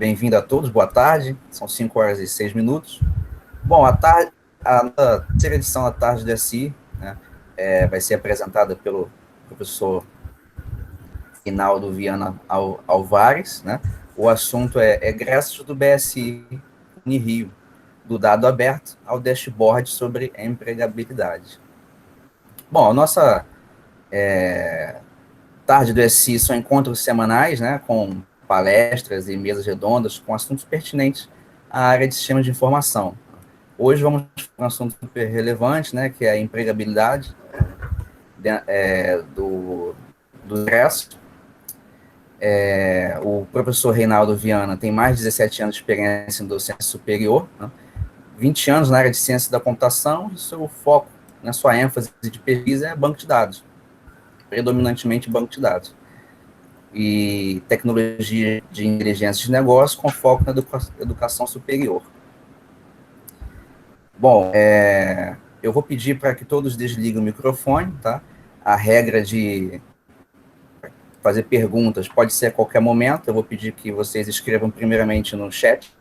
Bem-vindo a todos, boa tarde. São 5h06. Bom, a terceira edição da tarde do SI, né, vai ser apresentada pelo professor Reinaldo Viana Alvares, né? O assunto é egressos do BSI Unirio, do dado aberto ao dashboard sobre empregabilidade. Bom, a nossa tarde do SI são encontros semanais, né, com palestras e mesas redondas com assuntos pertinentes à área de sistemas de informação. Hoje vamos para um assunto super relevante, né, que é a empregabilidade do ingresso. O professor Reinaldo Viana tem mais de 17 anos de experiência em docência superior, né, 20 anos na área de ciência da computação, e seu foco, na sua ênfase de pesquisa é banco de dados, predominantemente banco de dados, e tecnologia de inteligência de negócio com foco na educação superior. Bom, eu vou pedir para que todos desliguem o microfone, tá? A regra de fazer perguntas pode ser a qualquer momento. Eu vou pedir que vocês escrevam primeiramente no chat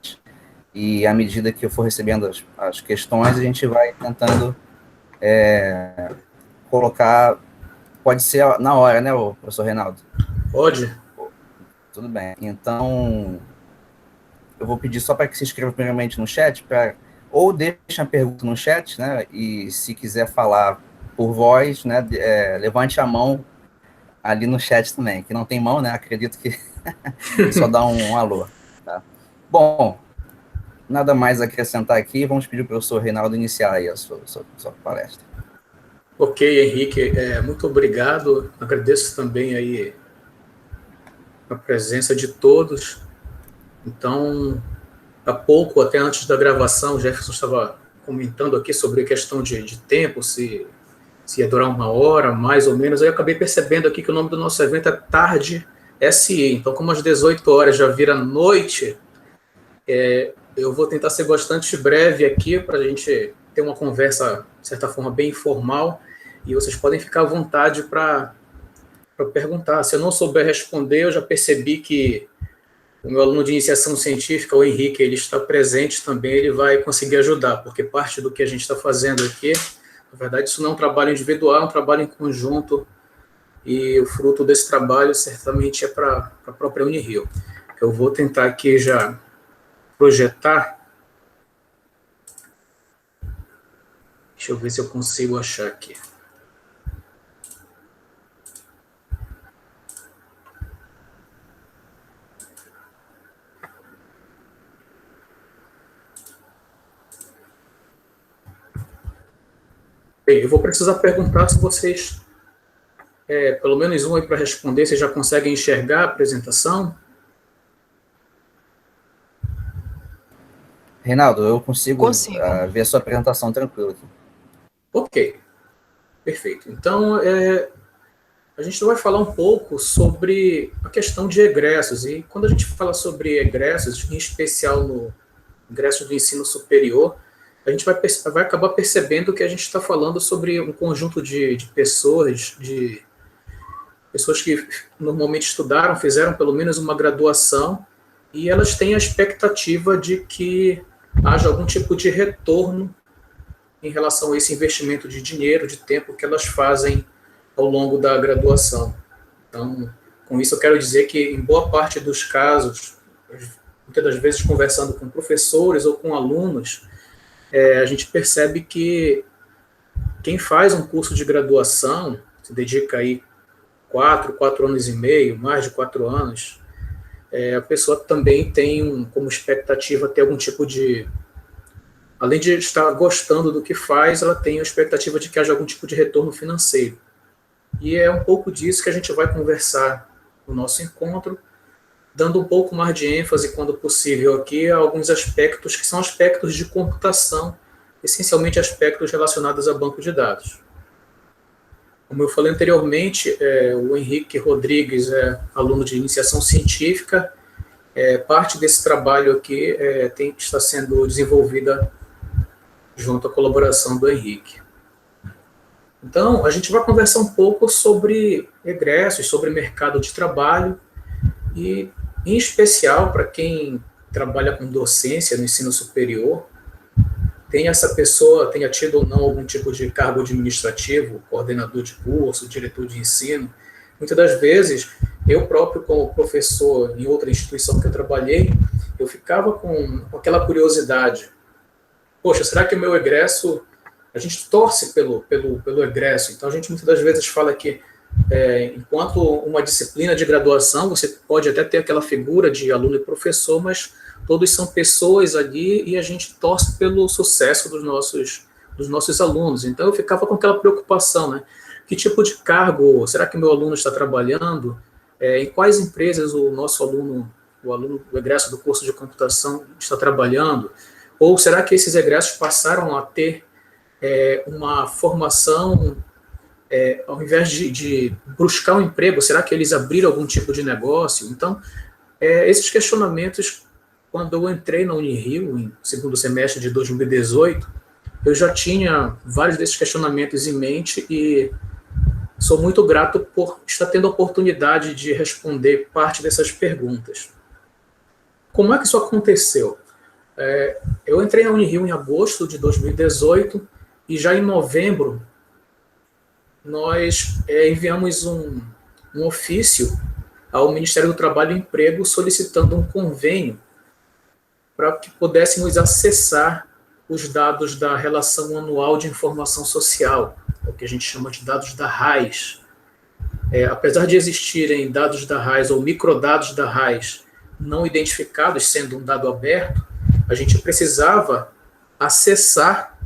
e, à medida que eu for recebendo as questões, a gente vai tentando colocar. Pode ser na hora, né, professor Reinaldo? Pode. Tudo bem. Então, eu vou pedir só para que se inscreva primeiramente no chat, ou deixe a pergunta no chat, né, e se quiser falar por voz, né, levante a mão ali no chat também, que não tem mão, né, acredito que só dá um alô. Tá? Bom, nada mais a acrescentar aqui, vamos pedir para o professor Reinaldo iniciar aí a sua palestra. Ok, Henrique, muito obrigado, agradeço também aí a presença de todos. Então, há pouco, até antes da gravação, o Jefferson estava comentando aqui sobre a questão de tempo, se ia durar 1 hora, mais ou menos. Eu acabei percebendo aqui que o nome do nosso evento é Tarde SE. Então, como às 18 horas já vira noite, eu vou tentar ser bastante breve aqui para a gente ter uma conversa, de certa forma, bem informal, e vocês podem ficar à vontade para perguntar. Se eu não souber responder, eu já percebi que o meu aluno de iniciação científica, o Henrique, ele está presente também, ele vai conseguir ajudar, porque parte do que a gente está fazendo aqui, na verdade, isso não é um trabalho individual, é um trabalho em conjunto, e o fruto desse trabalho certamente é para a própria Unirio. Eu vou tentar aqui já projetar. Deixa eu ver se eu consigo achar aqui. Bem, eu vou precisar perguntar se vocês, pelo menos um aí para responder, vocês já conseguem enxergar a apresentação? Reinaldo, eu consigo ver a sua apresentação tranquilo aqui. Ok, perfeito. Então, a gente vai falar um pouco sobre a questão de egressos. E quando a gente fala sobre egressos, em especial no ingresso do ensino superior, a gente vai acabar percebendo que a gente está falando sobre um conjunto de pessoas que normalmente estudaram, fizeram pelo menos uma graduação, e elas têm a expectativa de que haja algum tipo de retorno em relação a esse investimento de dinheiro, de tempo que elas fazem ao longo da graduação. Então, com isso eu quero dizer que, em boa parte dos casos, muitas das vezes conversando com professores ou com alunos, a gente percebe que quem faz um curso de graduação, se dedica aí 4 anos e meio, mais de 4 anos, a pessoa também tem como expectativa ter algum tipo de... Além de estar gostando do que faz, ela tem a expectativa de que haja algum tipo de retorno financeiro. E é um pouco disso que a gente vai conversar no nosso encontro, dando um pouco mais de ênfase, quando possível, aqui a alguns aspectos que são aspectos de computação, essencialmente aspectos relacionados a banco de dados. Como eu falei anteriormente, o Henrique Rodrigues é aluno de iniciação científica. Parte desse trabalho aqui está sendo desenvolvida junto à colaboração do Henrique. Então, a gente vai conversar um pouco sobre egressos, sobre mercado de trabalho, e em especial para quem trabalha com docência no ensino superior, essa pessoa tenha tido ou não algum tipo de cargo administrativo, coordenador de curso, diretor de ensino. Muitas das vezes, eu próprio, como professor em outra instituição que eu trabalhei, eu ficava com aquela curiosidade. Poxa, será que o meu egresso... A gente torce pelo egresso, então a gente muitas das vezes fala que enquanto uma disciplina de graduação, você pode até ter aquela figura de aluno e professor, mas todos são pessoas ali e a gente torce pelo sucesso dos nossos alunos. Então eu ficava com aquela preocupação, né? Que tipo de cargo será que meu aluno está trabalhando? Em quais empresas o nosso aluno, o egresso do curso de computação está trabalhando? Ou será que esses egressos passaram a ter uma formação, ao invés de buscar um emprego, será que eles abriram algum tipo de negócio? Então, esses questionamentos, quando eu entrei na Unirio, em segundo semestre de 2018, eu já tinha vários desses questionamentos em mente e sou muito grato por estar tendo a oportunidade de responder parte dessas perguntas. Como é que isso aconteceu? Eu entrei na Unirio em agosto de 2018 e já em novembro nós enviamos um ofício ao Ministério do Trabalho e Emprego solicitando um convênio para que pudéssemos acessar os dados da Relação Anual de Informação Social, o que a gente chama de dados da RAIS. Apesar de existirem dados da RAIS ou microdados da RAIS não identificados, sendo um dado aberto, a gente precisava acessar,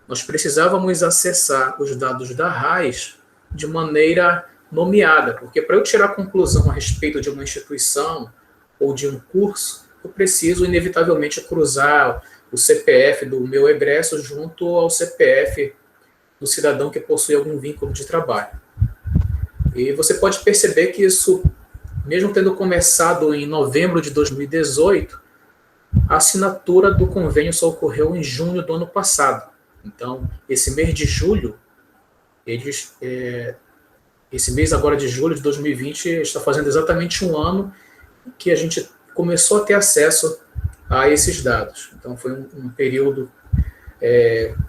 nós precisávamos acessar os dados da RAIS de maneira nomeada, porque para eu tirar conclusão a respeito de uma instituição ou de um curso, eu preciso inevitavelmente cruzar o CPF do meu egresso junto ao CPF do cidadão que possui algum vínculo de trabalho. E você pode perceber que isso, mesmo tendo começado em novembro de 2018, a assinatura do convênio só ocorreu em junho do ano passado. Então, esse mês de julho, esse mês agora de julho de 2020 está fazendo exatamente um ano que a gente começou a ter acesso a esses dados. Então, foi um período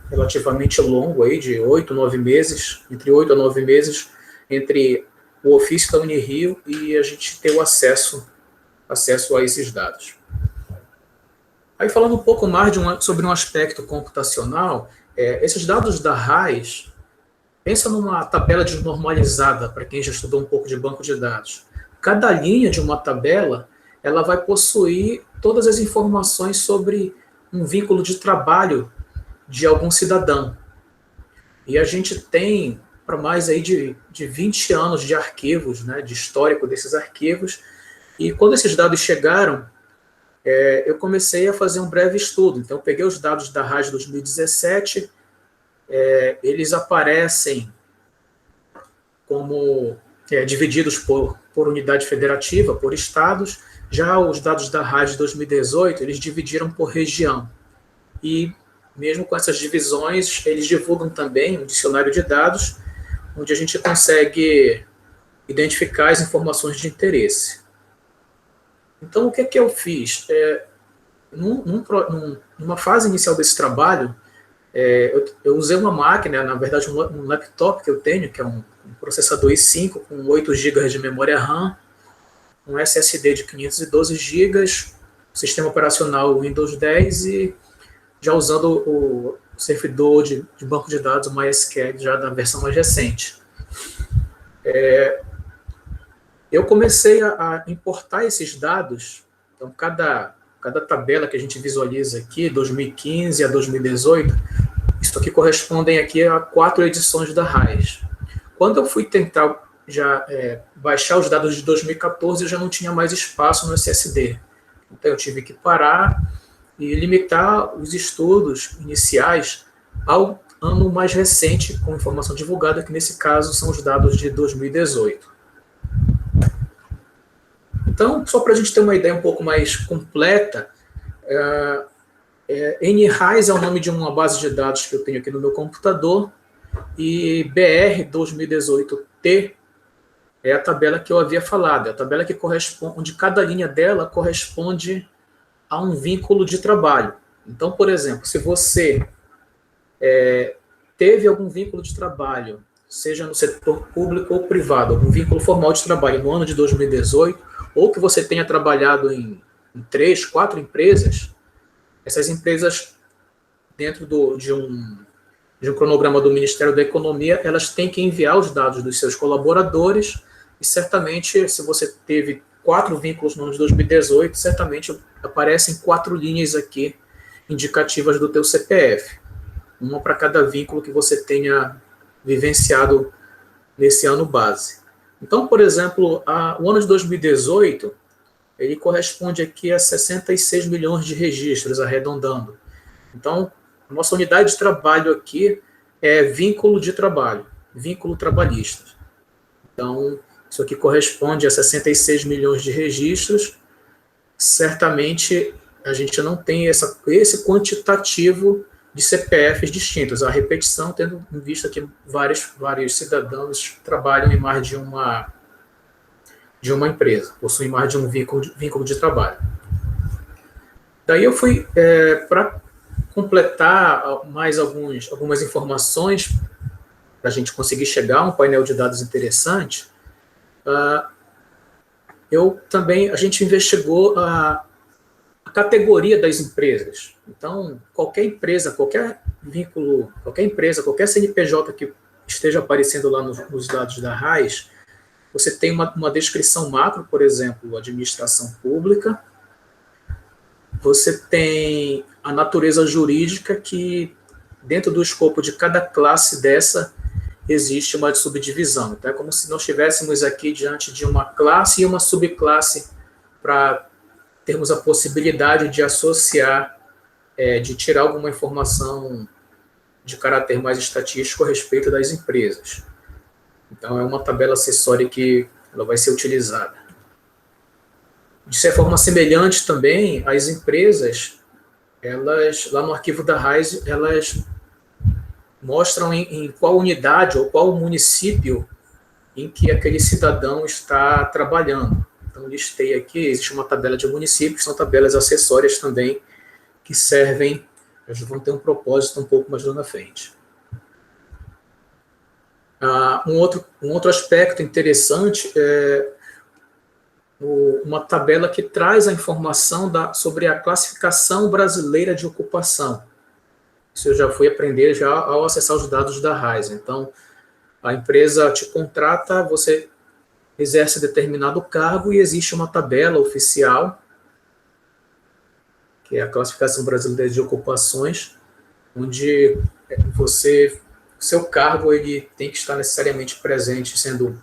relativamente longo, aí, de 8, 9 meses, entre 8 a 9 meses, entre o ofício da Unirio e a gente ter o acesso a esses dados. Aí, falando um pouco mais sobre um aspecto computacional, esses dados da RAIS, pensa numa tabela desnormalizada, para quem já estudou um pouco de banco de dados. Cada linha de uma tabela, ela vai possuir todas as informações sobre um vínculo de trabalho de algum cidadão. E a gente tem para mais aí de 20 anos de arquivos, né, de histórico desses arquivos, e quando esses dados chegaram, eu comecei a fazer um breve estudo. Então, eu peguei os dados da RAIS 2017, eles aparecem como divididos por unidade federativa, por estados. Já os dados da RAIS de 2018, eles dividiram por região. E, mesmo com essas divisões, eles divulgam também um dicionário de dados, onde a gente consegue identificar as informações de interesse. Então, o que eu fiz? Numa fase inicial desse trabalho, eu usei uma máquina, na verdade um laptop que eu tenho, que é um processador i5 com 8 GB de memória RAM, um SSD de 512 GB, sistema operacional Windows 10 e já usando o servidor de banco de dados MySQL, já da versão mais recente. Eu comecei a importar esses dados. Então, cada tabela que a gente visualiza aqui, 2015 a 2018, isso aqui correspondem aqui a 4 edições da RAIS. Quando eu fui tentar baixar os dados de 2014, eu já não tinha mais espaço no SSD. Então, eu tive que parar e limitar os estudos iniciais ao ano mais recente, com informação divulgada, que nesse caso são os dados de 2018. Então, só para a gente ter uma ideia um pouco mais completa, NRAIS é o nome de uma base de dados que eu tenho aqui no meu computador, e BR 2018T é a tabela que eu havia falado, é a tabela que corresponde, onde cada linha dela corresponde a um vínculo de trabalho. Então, por exemplo, se você teve algum vínculo de trabalho, seja no setor público ou privado, algum vínculo formal de trabalho no ano de 2018, ou que você tenha trabalhado em 3, 4 empresas, essas empresas, dentro de um cronograma do Ministério da Economia, elas têm que enviar os dados dos seus colaboradores, e certamente, se você teve 4 vínculos no ano de 2018, certamente aparecem 4 linhas aqui indicativas do teu CPF, uma para cada vínculo que você tenha vivenciado nesse ano base. Então, por exemplo, o ano de 2018, ele corresponde aqui a 66 milhões de registros, arredondando. Então, a nossa unidade de trabalho aqui é vínculo de trabalho, vínculo trabalhista. Então, isso aqui corresponde a 66 milhões de registros. Certamente, a gente não tem esse quantitativo de CPFs distintos. A repetição, tendo em vista que vários cidadãos trabalham em mais de uma empresa, possuem mais de um vínculo de trabalho. Daí eu fui, para completar mais algumas informações, para a gente conseguir chegar a um painel de dados interessante, a gente investigou a categoria das empresas. Então, qualquer empresa, qualquer vínculo, qualquer CNPJ que esteja aparecendo lá nos dados da RAIS, você tem uma descrição macro, por exemplo, administração pública. Você tem a natureza jurídica, que dentro do escopo de cada classe dessa existe uma subdivisão. Então, é como se nós estivéssemos aqui diante de uma classe e uma subclasse para termos a possibilidade de associar, de tirar alguma informação de caráter mais estatístico a respeito das empresas. Então, é uma tabela acessória que ela vai ser utilizada. De certa forma semelhante também, as empresas, elas, lá no arquivo da RAIS, elas mostram em qual unidade ou qual município em que aquele cidadão está trabalhando. Então, listei aqui, existe uma tabela de municípios, são tabelas acessórias também, que servem, elas vão ter um propósito um pouco mais lá na frente. Um outro aspecto interessante é uma tabela que traz a informação sobre a classificação brasileira de ocupação. Isso eu já fui aprender já ao acessar os dados da RAIS. Então, a empresa te contrata, você exerce determinado cargo e existe uma tabela oficial, que é a classificação brasileira de ocupações, onde seu cargo ele tem que estar necessariamente presente, sendo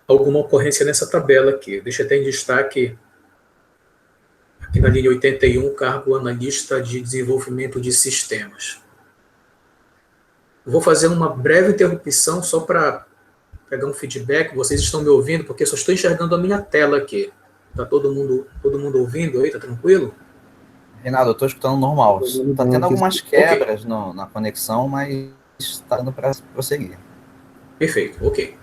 alguma ocorrência nessa tabela aqui. Deixa até em destaque, aqui na linha 81, cargo analista de desenvolvimento de sistemas. Vou fazer uma breve interrupção só para pegar um feedback. Vocês estão me ouvindo? Porque eu só estou enxergando a minha tela aqui. Está todo mundo ouvindo aí? Está tranquilo? Reinaldo, eu estou escutando normal. Está tendo algumas quebras na conexão, mas está dando para prosseguir. Perfeito, ok.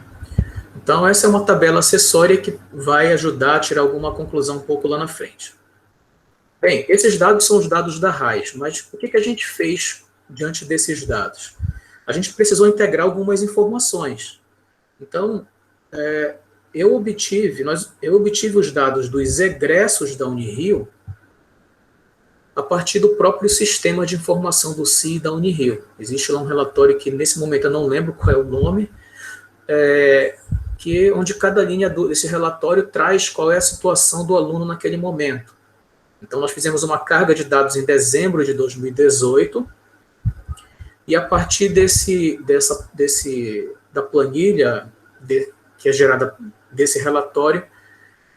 Então, essa é uma tabela acessória que vai ajudar a tirar alguma conclusão um pouco lá na frente. Bem, esses dados são os dados da RAIS, mas o que a gente fez diante desses dados? A gente precisou integrar algumas informações. Então, eu obtive os dados dos egressos da Unirio a partir do próprio sistema de informação do CI da Unirio. Existe lá um relatório que, nesse momento, eu não lembro qual é o nome, onde cada linha desse relatório traz qual é a situação do aluno naquele momento. Então, nós fizemos uma carga de dados em dezembro de 2018, e a partir da planilha que é gerada desse relatório,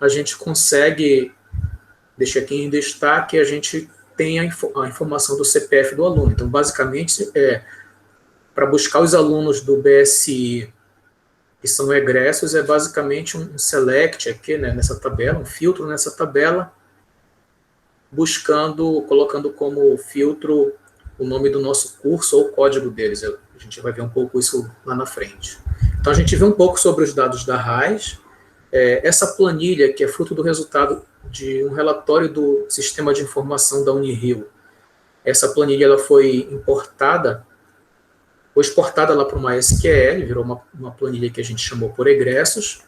a gente consegue, deixa aqui em destaque, a gente tem a informação do CPF do aluno. Então, basicamente, para buscar os alunos do BSI que são egressos, é basicamente um select aqui, né, nessa tabela, um filtro nessa tabela, colocando como filtro o nome do nosso curso ou o código deles. A gente vai ver um pouco isso lá na frente. Então, a gente vê um pouco sobre os dados da RAIS. Essa planilha, que é fruto do resultado de um relatório do Sistema de Informação da Unirio, essa planilha ela foi exportada lá para uma SQL, virou uma planilha que a gente chamou por egressos.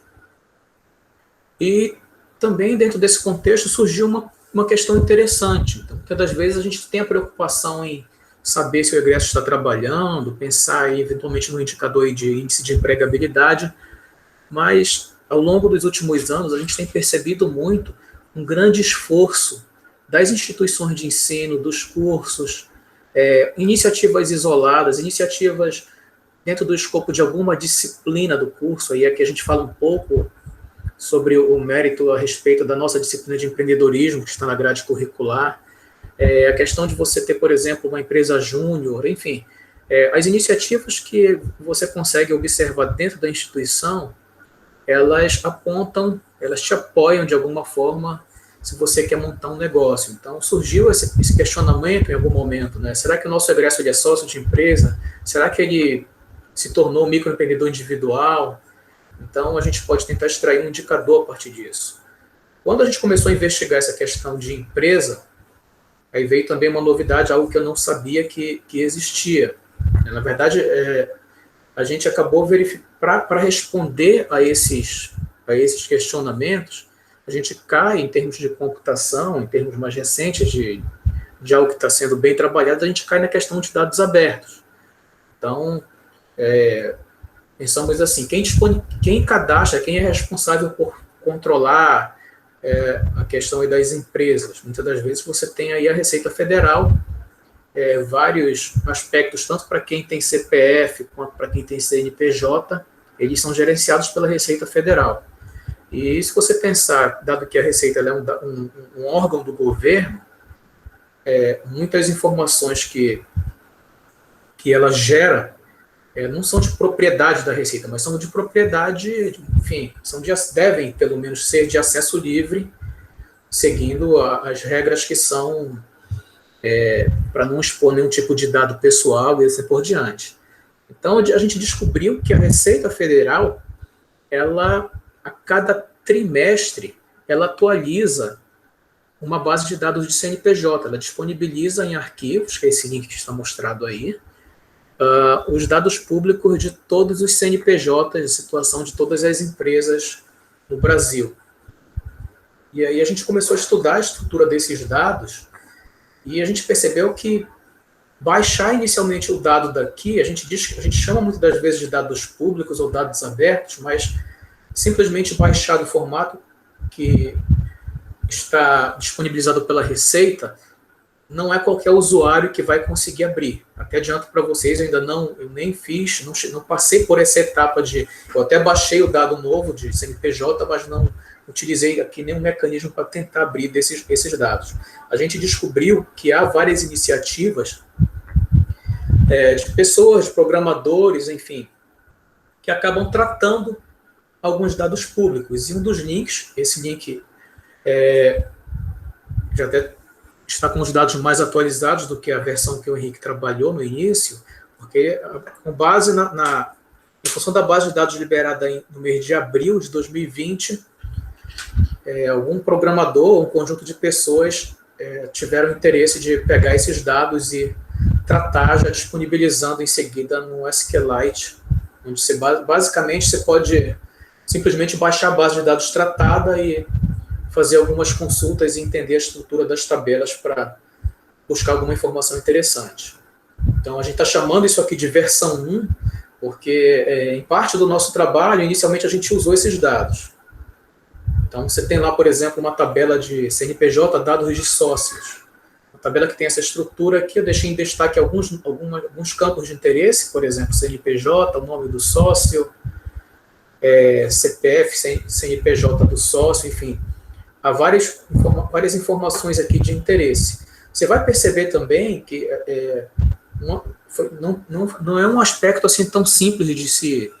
E também, dentro desse contexto, surgiu uma questão interessante. Então, muitas das vezes a gente tem a preocupação em saber se o egresso está trabalhando, pensar eventualmente no indicador de índice de empregabilidade, mas ao longo dos últimos anos a gente tem percebido muito um grande esforço das instituições de ensino, dos cursos, iniciativas isoladas, iniciativas dentro do escopo de alguma disciplina do curso, aí aqui a gente fala um pouco sobre o mérito a respeito da nossa disciplina de empreendedorismo, que está na grade curricular, a questão de você ter, por exemplo, uma empresa júnior, enfim, as iniciativas que você consegue observar dentro da instituição, elas apontam, elas te apoiam de alguma forma se você quer montar um negócio. Então, surgiu esse questionamento em algum momento, né? Será que o nosso egresso ele é sócio de empresa? Será que ele se tornou um microempreendedor individual? Então, a gente pode tentar extrair um indicador a partir disso. Quando a gente começou a investigar essa questão de empresa, aí veio também uma novidade, algo que eu não sabia que existia. Na verdade, a gente acabou verificando, para responder a esses questionamentos, a gente cai em termos de computação, em termos mais recentes de algo que está sendo bem trabalhado, a gente cai na questão de dados abertos. Então, pensamos assim, quem cadastra, quem é responsável por controlar a questão aí das empresas? Muitas das vezes você tem aí a Receita Federal, vários aspectos, tanto para quem tem CPF quanto para quem tem CNPJ, eles são gerenciados pela Receita Federal. E se você pensar, dado que a Receita é um órgão do governo, muitas informações que ela gera não são de propriedade da Receita, mas são de propriedade, enfim, devem pelo menos ser de acesso livre, seguindo as regras que são para não expor nenhum tipo de dado pessoal e assim por diante. Então, a gente descobriu que a Receita Federal, ela, a cada trimestre, ela atualiza uma base de dados de CNPJ, ela disponibiliza em arquivos, que é esse link que está mostrado aí, os dados públicos de todos os CNPJs, de situação de todas as empresas no Brasil. E aí a gente começou a estudar a estrutura desses dados e a gente percebeu que baixar inicialmente o dado daqui, a gente chama muitas das vezes de dados públicos ou dados abertos, mas simplesmente baixar do formato que está disponibilizado pela Receita, não é qualquer usuário que vai conseguir abrir. Até adianto para vocês, eu nem fiz, não passei por essa etapa eu até baixei o dado novo de CNPJ, mas não utilizei aqui nenhum mecanismo para tentar abrir esses dados. A gente descobriu que há várias iniciativas de pessoas, de programadores, enfim, que acabam tratando alguns dados públicos. E um dos links, esse link já até está com os dados mais atualizados do que a versão que o Henrique trabalhou no início, porque com base em função da base de dados liberada no mês de abril de 2020, algum programador, um conjunto de pessoas tiveram interesse de pegar esses dados e tratar, já disponibilizando em seguida no SQLite, onde basicamente você pode simplesmente baixar a base de dados tratada e fazer algumas consultas e entender a estrutura das tabelas para buscar alguma informação interessante. Então, a gente está chamando isso aqui de versão 1, porque em parte do nosso trabalho, inicialmente a gente usou esses dados. Então, você tem lá, por exemplo, uma tabela de CNPJ, dados de sócios. Uma tabela que tem essa estrutura aqui, eu deixei em destaque alguns campos de interesse, por exemplo, CNPJ, o nome do sócio, CPF, CNPJ do sócio, enfim. Há várias informações aqui de interesse. Você vai perceber também que não é um aspecto assim tão simples de se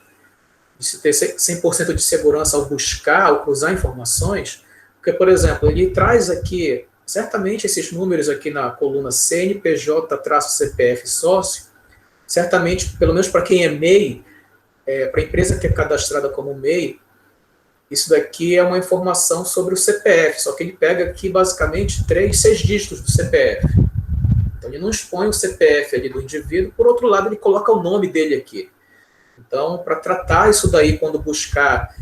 ter 100% de segurança ao buscar, ao cruzar informações, porque, por exemplo, ele traz aqui, certamente esses números aqui na coluna CNPJ-CPF sócio, certamente, pelo menos para quem é MEI, para a empresa que é cadastrada como MEI, isso daqui é uma informação sobre o CPF, só que ele pega aqui basicamente 6 dígitos do CPF. Então ele não expõe o CPF ali do indivíduo, por outro lado ele coloca o nome dele aqui. Então, para tratar isso daí, quando buscar,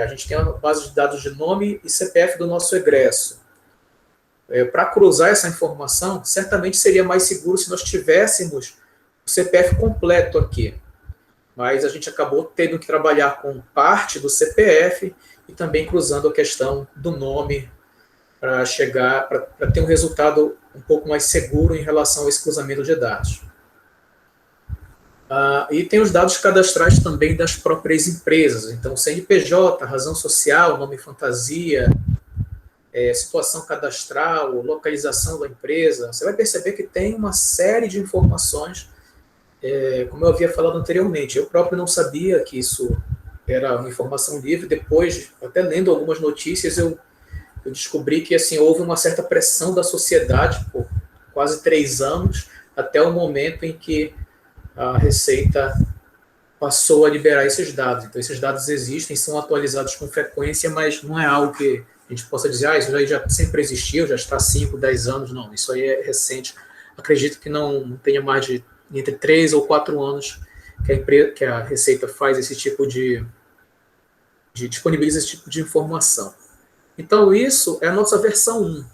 a gente tem uma base de dados de nome e CPF do nosso egresso. Para cruzar essa informação, certamente seria mais seguro se nós tivéssemos o CPF completo aqui. Mas a gente acabou tendo que trabalhar com parte do CPF e também cruzando a questão do nome para ter um resultado um pouco mais seguro em relação a esse cruzamento de dados. E tem os dados cadastrais também das próprias empresas. Então, CNPJ, razão social, nome fantasia, situação cadastral, localização da empresa. Você vai perceber que tem uma série de informações, como eu havia falado anteriormente. Eu próprio não sabia que isso era uma informação livre. Depois, até lendo algumas notícias, eu descobri que assim, houve uma certa pressão da sociedade por quase 3 anos, até o momento em que a Receita passou a liberar esses dados. Então, esses dados existem, são atualizados com frequência, mas não é algo que a gente possa dizer, isso aí já sempre existiu, já está há 5, 10 anos. Não, isso aí é recente. Acredito que não tenha mais de entre 3 ou 4 anos que a Receita faz esse tipo de disponibiliza esse tipo de informação. Então, isso é a nossa versão 1.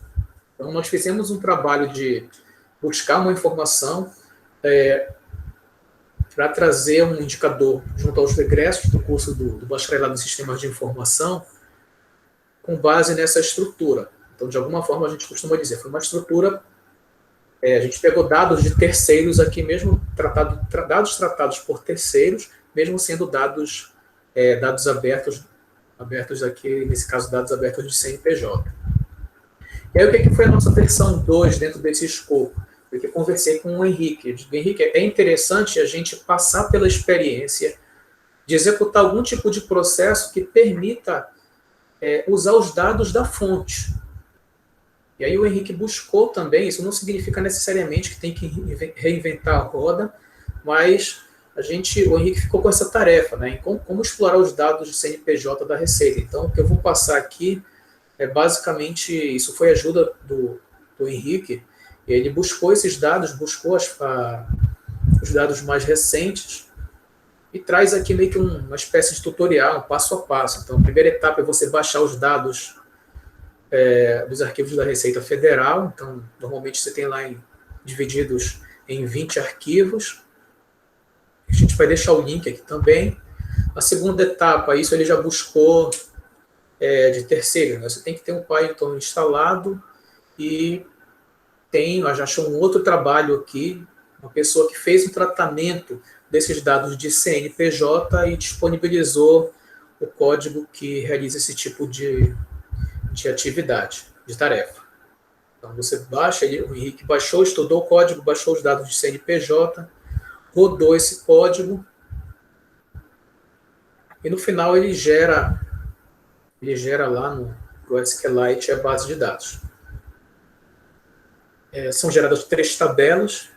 Então, nós fizemos um trabalho de buscar uma informação para trazer um indicador junto aos egressos do curso do bacharelado em sistemas de informação com base nessa estrutura. Então, de alguma forma, a gente costuma dizer, foi uma estrutura, a gente pegou dados de terceiros aqui, mesmo dados tratados por terceiros, mesmo sendo dados abertos aqui, nesse caso, dados abertos de CNPJ. E aí, o que foi a nossa versão 2 dentro desse escopo? Porque eu conversei com o Henrique. Eu digo, Henrique, é interessante a gente passar pela experiência de executar algum tipo de processo que permita usar os dados da fonte. E aí o Henrique buscou também, isso não significa necessariamente que tem que reinventar a roda, mas o Henrique ficou com essa tarefa, né, em como explorar os dados de CNPJ da Receita. Então, o que eu vou passar aqui basicamente, isso foi ajuda do Henrique. Ele buscou esses dados, buscou os dados mais recentes e traz aqui meio que uma espécie de tutorial, um passo a passo. Então, a primeira etapa é você baixar os dados dos arquivos da Receita Federal. Então, normalmente você tem lá divididos em 20 arquivos. A gente vai deixar o link aqui também. A segunda etapa, isso ele já buscou de terceiro, né? Você tem que ter um Python instalado e já achou um outro trabalho aqui, uma pessoa que fez um tratamento desses dados de CNPJ e disponibilizou o código que realiza esse tipo de atividade, de tarefa. Então, você baixa, o Henrique baixou, estudou o código, baixou os dados de CNPJ, rodou esse código, e no final ele gera lá no SQLite a base de dados. São geradas 3 tabelas,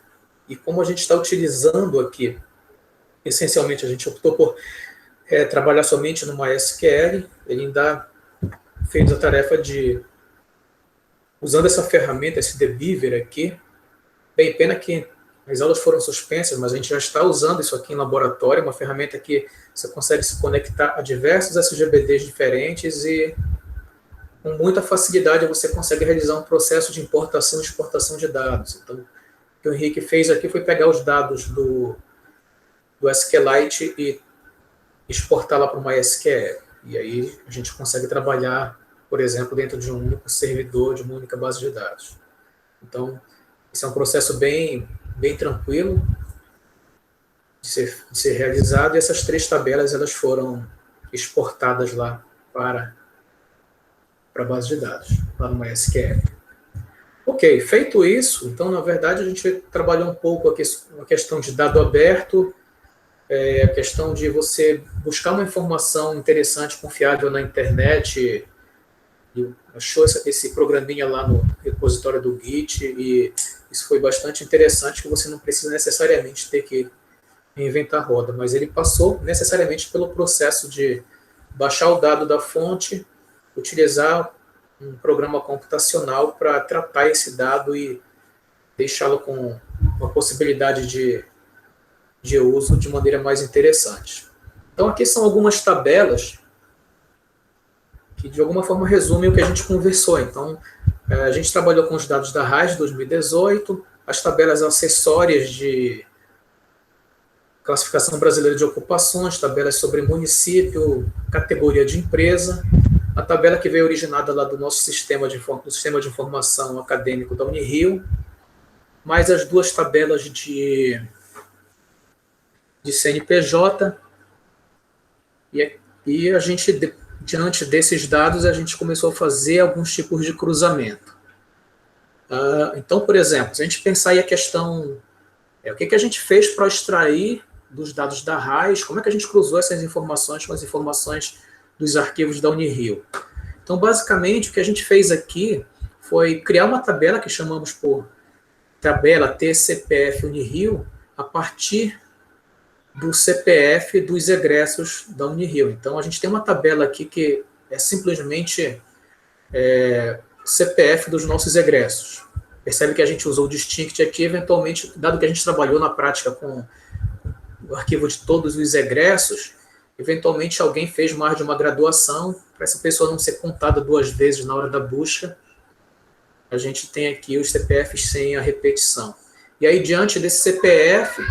e como a gente está utilizando aqui, essencialmente a gente optou por trabalhar somente no MySQL, ele ainda fez a tarefa usando essa ferramenta, esse dbeaver aqui. Bem, pena que as aulas foram suspensas, mas a gente já está usando isso aqui em laboratório, uma ferramenta que você consegue se conectar a diversos SGBDs diferentes e com muita facilidade você consegue realizar um processo de importação e exportação de dados. Então, o que o Henrique fez aqui foi pegar os dados do SQLite e exportar lá para o MySQL. E aí a gente consegue trabalhar, por exemplo, dentro de um único servidor, de uma única base de dados. Então, esse é um processo bem tranquilo de ser realizado, e essas 3 tabelas elas foram exportadas lá para a base de dados, lá no MySQL. Ok, feito isso, então, na verdade, a gente trabalhou um pouco a questão de dado aberto, a questão de você buscar uma informação interessante, confiável na internet, e achou esse programinha lá no repositório do Git e isso foi bastante interessante, que você não precisa necessariamente ter que reinventar a roda, mas ele passou necessariamente pelo processo de baixar o dado da fonte, utilizar um programa computacional para tratar esse dado e deixá-lo com uma possibilidade de uso de maneira mais interessante. Então, aqui são algumas tabelas que, de alguma forma, resumem o que a gente conversou. Então, a gente trabalhou com os dados da RAIS de 2018, as tabelas acessórias de Classificação Brasileira de Ocupações, tabelas sobre município, categoria de empresa, a tabela que veio originada lá do nosso sistema de informação acadêmico da Unirio, mais as duas tabelas de CNPJ, e a gente, diante desses dados, a gente começou a fazer alguns tipos de cruzamento. Então, por exemplo, se a gente pensar aí a questão, o que a gente fez para extrair dos dados da RAIS, como é que a gente cruzou essas informações com as informações dos arquivos da Unirio. Então, basicamente, o que a gente fez aqui foi criar uma tabela que chamamos por tabela TCPF Unirio, a partir do CPF dos egressos da Unirio. Então, a gente tem uma tabela aqui que é simplesmente CPF dos nossos egressos. Percebe que a gente usou o distinct aqui, eventualmente, dado que a gente trabalhou na prática com o arquivo de todos os egressos, eventualmente alguém fez mais de uma graduação, para essa pessoa não ser contada duas vezes na hora da busca, a gente tem aqui os CPFs sem a repetição. E aí, diante desse CPF,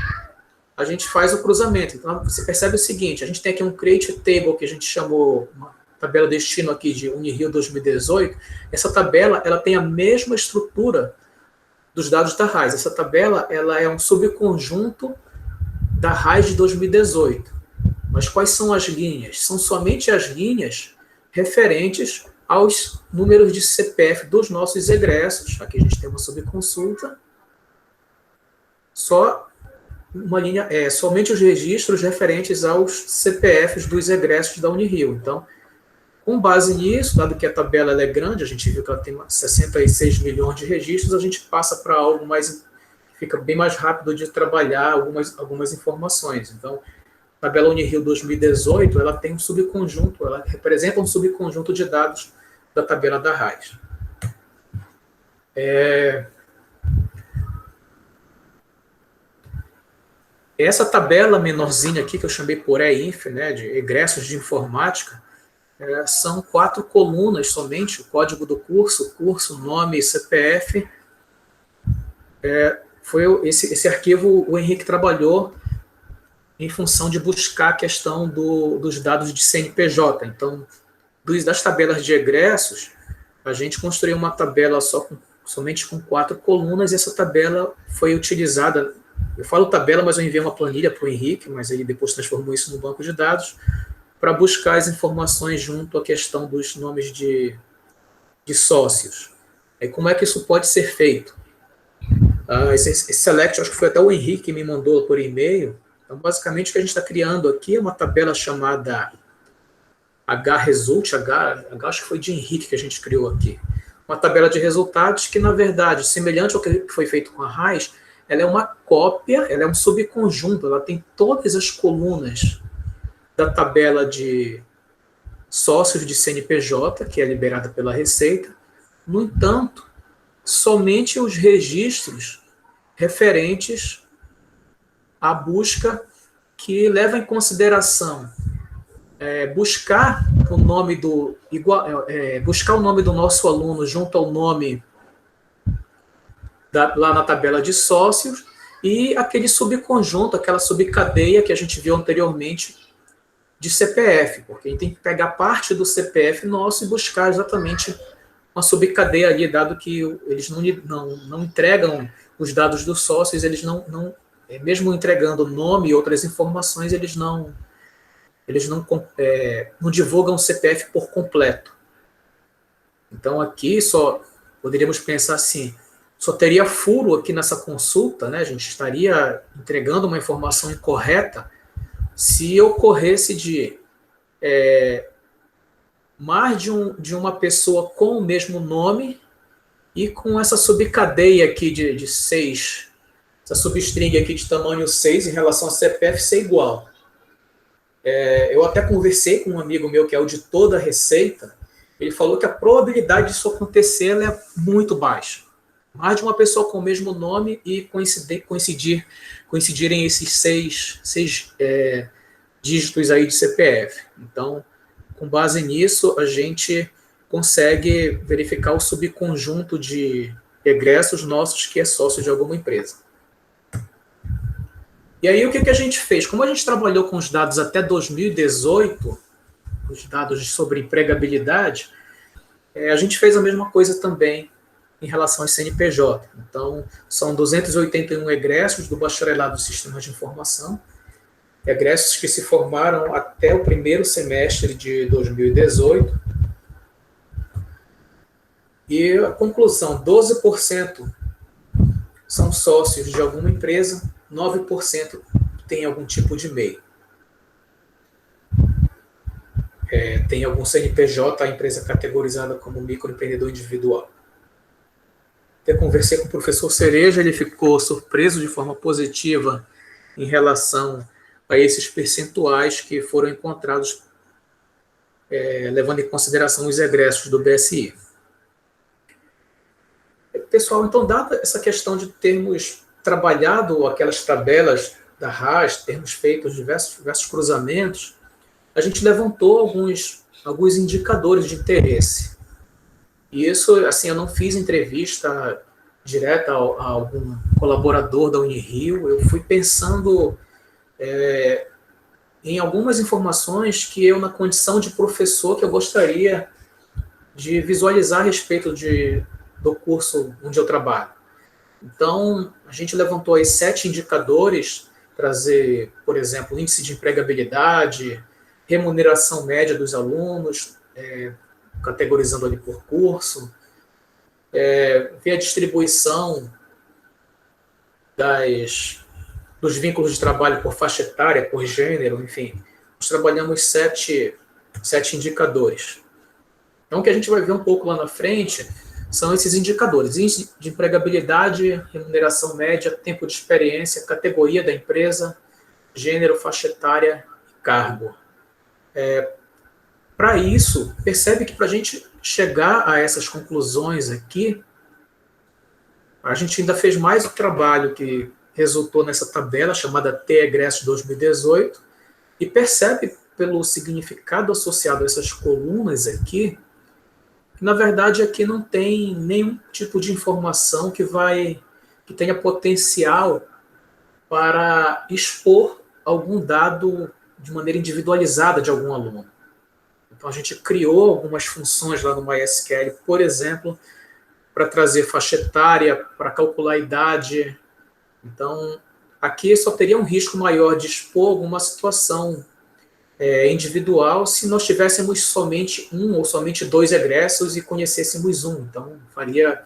a gente faz o cruzamento. Então, você percebe o seguinte, a gente tem aqui um create table, que a gente chamou, uma tabela destino aqui de Unirio 2018, essa tabela ela tem a mesma estrutura dos dados da RAIS. Essa tabela ela é um subconjunto da RAIS de 2018. Mas quais são as linhas? São somente as linhas referentes aos números de CPF dos nossos egressos. Aqui a gente tem uma subconsulta. Só uma linha, somente os registros referentes aos CPFs dos egressos da Unirio. Então, com base nisso, dado que a tabela ela é grande, a gente viu que ela tem 66 milhões de registros, a gente passa para algo mais, fica bem mais rápido de trabalhar algumas informações. Então, a tabela Unirio 2018, ela tem um subconjunto, ela representa um subconjunto de dados da tabela da RAIS. Essa tabela menorzinha aqui, que eu chamei por EINF, né, de egressos de informática, são 4 colunas somente, o código do curso, nome e CPF. Foi esse arquivo, o Henrique trabalhou em função de buscar a questão dos dados de CNPJ. Então, das tabelas de egressos, a gente construiu uma tabela somente com 4 colunas, e essa tabela foi utilizada, eu falo tabela, mas eu enviei uma planilha para o Henrique, mas ele depois transformou isso no banco de dados, para buscar as informações junto à questão dos nomes de sócios. E como é que isso pode ser feito? Esse select, acho que foi até o Henrique que me mandou por e-mail. Então, basicamente, o que a gente está criando aqui é uma tabela chamada HResult, acho que foi de Henrique que a gente criou aqui. Uma tabela de resultados que, na verdade, semelhante ao que foi feito com a RAIS, ela é uma cópia, ela é um subconjunto, ela tem todas as colunas da tabela de sócios de CNPJ, que é liberada pela Receita. No entanto, somente os registros referentes à busca que leva em consideração buscar o nome do nosso aluno junto ao nome lá na tabela de sócios, e aquele subconjunto, aquela subcadeia que a gente viu anteriormente de CPF, porque a gente tem que pegar parte do CPF nosso e buscar exatamente uma subcadeia ali, dado que eles não entregam os dados dos sócios, eles não mesmo entregando nome e outras informações, eles não divulgam o CPF por completo. Então, aqui só poderíamos pensar assim, só teria furo aqui nessa consulta, né? A gente estaria entregando uma informação incorreta se ocorresse de mais de uma pessoa com o mesmo nome E com essa subcadeia aqui de 6, essa substring aqui de tamanho 6 em relação a CPF ser igual. Eu até conversei com um amigo meu que é auditor da Receita, ele falou que a probabilidade disso acontecer é muito baixa. Mais de uma pessoa com o mesmo nome e coincidirem esses seis dígitos aí de CPF. Então, com base nisso, a gente consegue verificar o subconjunto de egressos nossos que é sócio de alguma empresa. E aí, o que a gente fez? Como a gente trabalhou com os dados até 2018, os dados sobre empregabilidade, a gente fez a mesma coisa também em relação ao CNPJ. Então, são 281 egressos do bacharelado de Sistemas de Informação, egressos que se formaram até o primeiro semestre de 2018. E a conclusão, 12% são sócios de alguma empresa, 9% tem algum tipo de MEI. Tem algum CNPJ, a empresa categorizada como microempreendedor individual. Eu conversei com o professor Cereja, ele ficou surpreso de forma positiva em relação a esses percentuais que foram encontrados, levando em consideração os egressos do BSI. Pessoal, então, dada essa questão de termos trabalhado aquelas tabelas da RAS, termos feito diversos cruzamentos, a gente levantou alguns indicadores de interesse. E isso, assim, eu não fiz entrevista direta a algum colaborador da Unirio, eu fui pensando em algumas informações que eu, na condição de professor, que eu gostaria de visualizar a respeito do curso onde eu trabalho. Então, a gente levantou aí 7 indicadores, trazer, por exemplo, índice de empregabilidade, remuneração média dos alunos, categorizando ali por curso, ver a distribuição dos vínculos de trabalho por faixa etária, por gênero, enfim. Nós trabalhamos 7 indicadores. Então, o que a gente vai ver um pouco lá na frente são esses indicadores: índice de empregabilidade, remuneração média, tempo de experiência, categoria da empresa, gênero, faixa etária e cargo. Para isso, percebe que para a gente chegar a essas conclusões aqui, a gente ainda fez mais o trabalho que resultou nessa tabela chamada T-Egresso 2018, e percebe pelo significado associado a essas colunas aqui, que na verdade aqui não tem nenhum tipo de informação que tenha potencial para expor algum dado de maneira individualizada de algum aluno. Então, a gente criou algumas funções lá no MySQL, por exemplo, para trazer faixa etária, para calcular a idade. Então, aqui só teria um risco maior de expor alguma situação individual se nós tivéssemos somente um ou somente 2 egressos e conhecêssemos um. Então, faria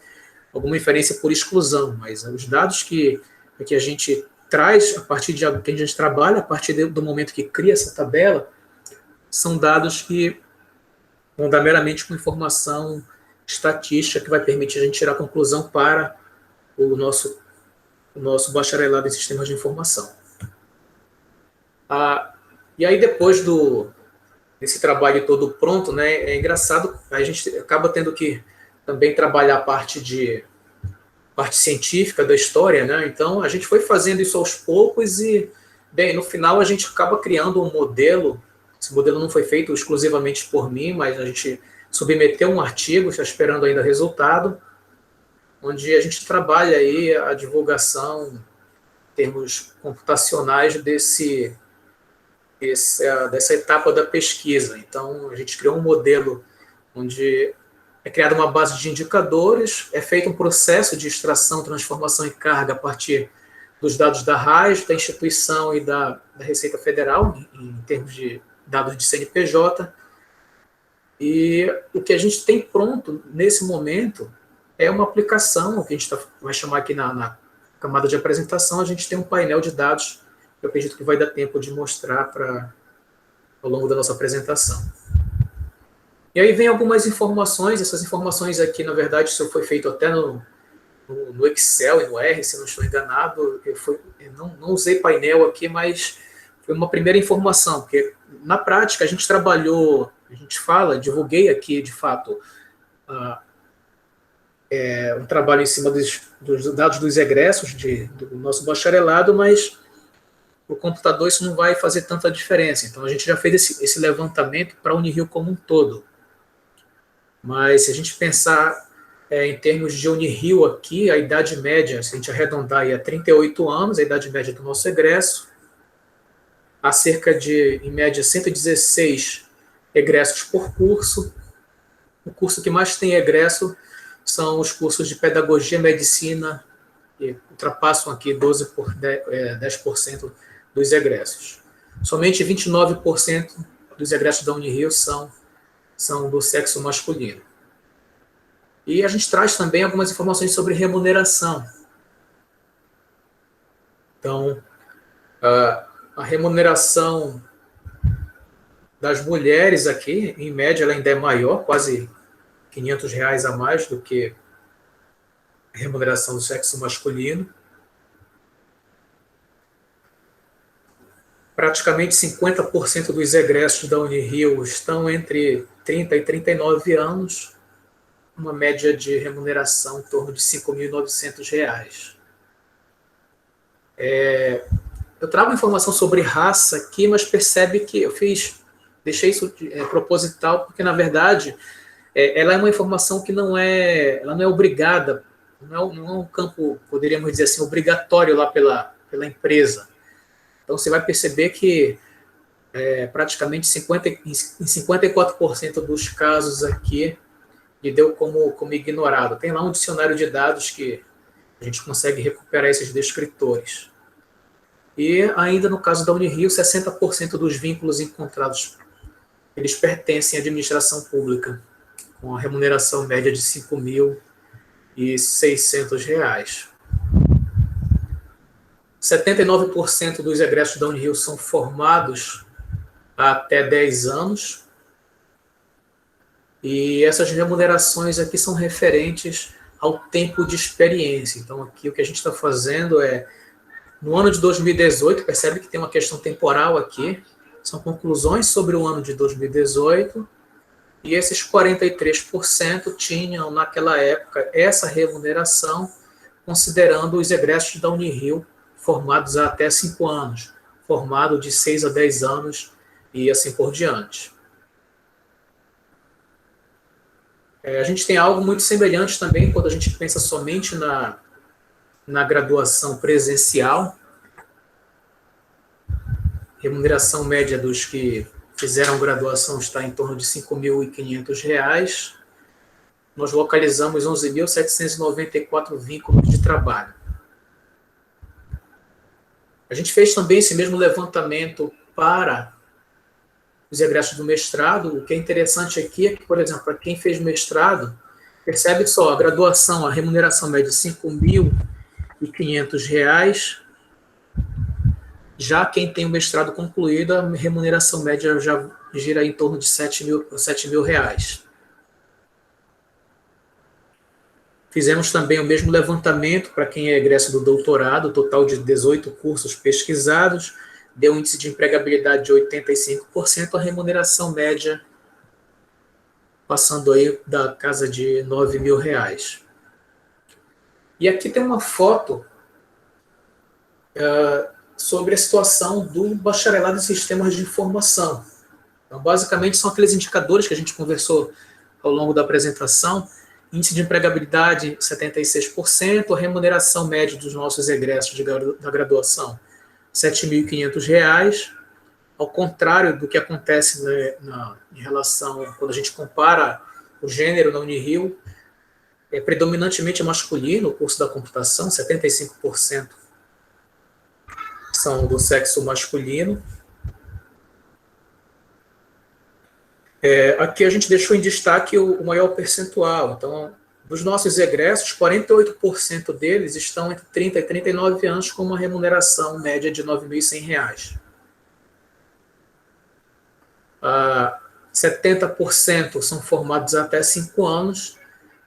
alguma inferência por exclusão. Mas os dados que a gente traz, a partir de que a gente trabalha, a partir do momento que cria essa tabela, são dados que vão dar meramente uma informação estatística que vai permitir a gente tirar a conclusão para o nosso bacharelado em sistemas de informação. E aí, depois desse trabalho todo pronto, né, é engraçado, a gente acaba tendo que também trabalhar a parte científica da história, né? Então, a gente foi fazendo isso aos poucos e, bem, no final a gente acaba criando um modelo. Esse modelo não foi feito exclusivamente por mim, mas a gente submeteu um artigo, está esperando ainda resultado, onde a gente trabalha aí a divulgação em termos computacionais dessa etapa da pesquisa. Então, a gente criou um modelo onde é criada uma base de indicadores, é feito um processo de extração, transformação e carga a partir dos dados da RAS, da instituição e da Receita Federal, em termos de dados de CNPJ, e o que a gente tem pronto nesse momento é uma aplicação, o que a gente vai chamar aqui na camada de apresentação, a gente tem um painel de dados que eu acredito que vai dar tempo de mostrar ao longo da nossa apresentação. E aí vem algumas informações, essas informações aqui, na verdade, isso foi feito até no Excel e no R, se não estou enganado. Eu não usei painel aqui, mas foi uma primeira informação, porque na prática a gente trabalhou, divulguei aqui, de fato, um trabalho em cima dos dados dos egressos do nosso bacharelado, mas o computador isso não vai fazer tanta diferença. Então a gente já fez esse levantamento para a Unirio como um todo. Mas se a gente pensar em termos de Unirio aqui, a idade média, se a gente arredondar aí a 38 anos, a idade média do nosso egresso, há cerca de, em média, 116 egressos por curso. O curso que mais tem egresso são os cursos de pedagogia, medicina, que ultrapassam aqui 10% dos egressos. Somente 29% dos egressos da Unirio são do sexo masculino. E a gente traz também algumas informações sobre remuneração. Então, a remuneração das mulheres aqui, em média, ela ainda é maior, quase R$ 500 a mais do que a remuneração do sexo masculino. Praticamente 50% dos egressos da Unirio estão entre 30 e 39 anos, uma média de remuneração em torno de R$ 5.900. Eu trago informação sobre raça aqui, mas percebe que eu deixei isso proposital, porque, na verdade, ela é uma informação que ela não é obrigada, não é um campo, poderíamos dizer assim, obrigatório lá pela empresa. Então, você vai perceber que praticamente em 54% dos casos aqui, e deu como ignorado. Tem lá um dicionário de dados que a gente consegue recuperar esses descritores. E ainda no caso da Unirio, 60% dos vínculos encontrados, eles pertencem à administração pública, com a remuneração média de R$ 5.600. 79% dos egressos da Unirio são formados há até 10 anos, e essas remunerações aqui são referentes ao tempo de experiência. Então, aqui o que a gente está fazendo no ano de 2018, percebe que tem uma questão temporal aqui, são conclusões sobre o ano de 2018, e esses 43% tinham, naquela época, essa remuneração, considerando os egressos da Unirio formados há até 5 anos, formado de 6 a 10 anos e assim por diante. A gente tem algo muito semelhante também quando a gente pensa somente na graduação presencial. Remuneração média dos que fizeram graduação está em torno de R$ 5.500. Nós localizamos 11.794 vínculos de trabalho. A gente fez também esse mesmo levantamento para os egressos do mestrado. O que é interessante aqui é que, por exemplo, para quem fez mestrado, percebe só, a graduação, a remuneração média de R$ 5.500, já quem tem o mestrado concluído, a remuneração média já gira em torno de R$ 7.000. Fizemos também o mesmo levantamento para quem é egresso do doutorado, total de 18 cursos pesquisados, deu um índice de empregabilidade de 85%, a remuneração média passando aí da casa de R$ 9.000. E aqui tem uma foto sobre a situação do bacharelado em sistemas de informação. Então, basicamente, são aqueles indicadores que a gente conversou ao longo da apresentação. Índice de empregabilidade, 76%, a remuneração média dos nossos egressos da graduação, R$ 7.500, ao contrário do que acontece em relação, quando a gente compara o gênero na Unirio, é predominantemente masculino, o curso da computação, 75% são do sexo masculino. Aqui a gente deixou em destaque o maior percentual. Então, dos nossos egressos, 48% deles estão entre 30 e 39 anos com uma remuneração média de R$ 9.100. 70% são formados até 5 anos,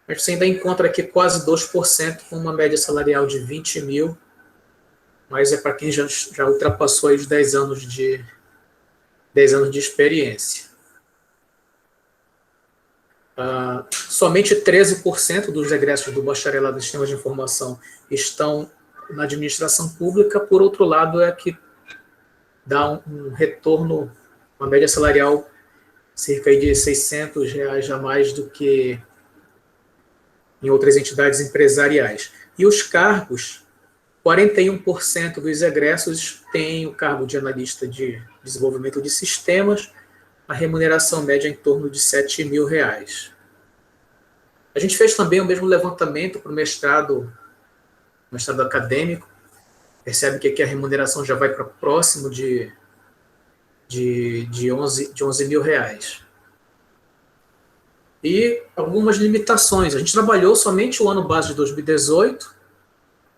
mas você ainda encontra aqui quase 2% com uma média salarial de 20 mil, mas é para quem já ultrapassou aí os 10 anos de experiência. Somente 13% dos egressos do bacharelado em sistemas de informação estão na administração pública, por outro lado, é que dá um retorno, uma média salarial cerca de R$ 600 a mais do que em outras entidades empresariais. E os cargos, 41% dos egressos têm o cargo de analista de desenvolvimento de sistemas, a remuneração média é em torno de R$ 7 mil. A gente fez também o mesmo levantamento para o mestrado acadêmico, percebe que aqui a remuneração já vai para próximo de 11 mil reais. E algumas limitações. A gente trabalhou somente o ano base de 2018,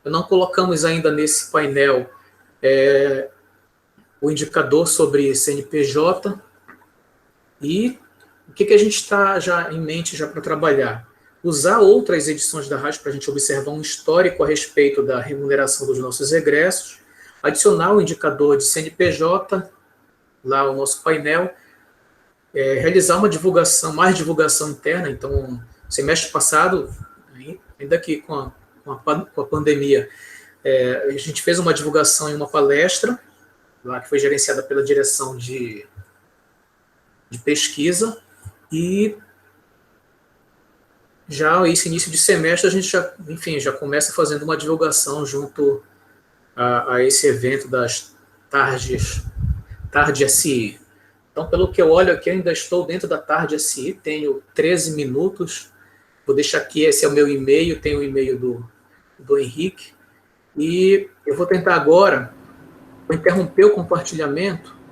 não colocamos ainda nesse painel o indicador sobre CNPJ, e o que a gente está já em mente já para trabalhar? Usar outras edições da rádio para a gente observar um histórico a respeito da remuneração dos nossos egressos, adicionar o indicador de CNPJ, lá o nosso painel, realizar uma divulgação, mais divulgação interna. Então, semestre passado, ainda que com a pandemia, a gente fez uma divulgação em uma palestra, lá que foi gerenciada pela direção de pesquisa, e já esse início de semestre a gente já começa fazendo uma divulgação junto a esse evento das Tarde SI. Então, pelo que eu olho aqui, eu ainda estou dentro da Tarde SI, tenho 13 minutos, vou deixar aqui, esse é o meu e-mail, tem o e-mail do Henrique, e eu vou tentar agora, vou interromper o compartilhamento,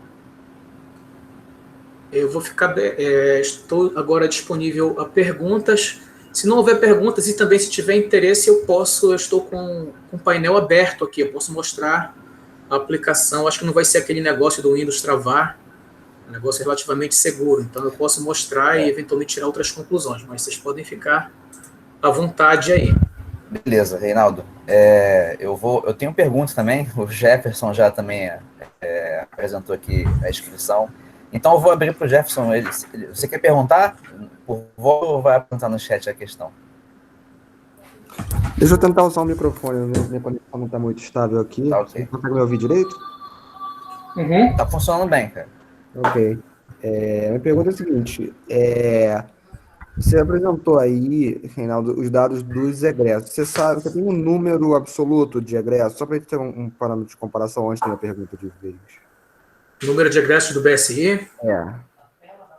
estou agora disponível a perguntas. Se não houver perguntas e também se tiver interesse, eu estou com um painel aberto aqui, eu posso mostrar a aplicação. Acho que não vai ser aquele negócio do Windows travar, um negócio relativamente seguro, então eu posso mostrar e eventualmente tirar outras conclusões, mas vocês podem ficar à vontade aí. Beleza, Reinaldo. Eu tenho perguntas também, o Jefferson já também apresentou aqui a inscrição. Então eu vou abrir para o Jefferson. Você quer perguntar por voz ou vai apontar no chat a questão? Deixa eu tentar usar o microfone, minha conexão não está muito estável aqui. Tá, okay. Você consegue me ouvir direito? Uhum. Tá funcionando bem, cara. Ok. Minha pergunta é a seguinte, você apresentou aí, Reinaldo, os dados dos egressos. Você tem um número absoluto de egressos? Só para a gente ter um parâmetro de comparação antes da minha pergunta de vez. Número de egressos do BSI?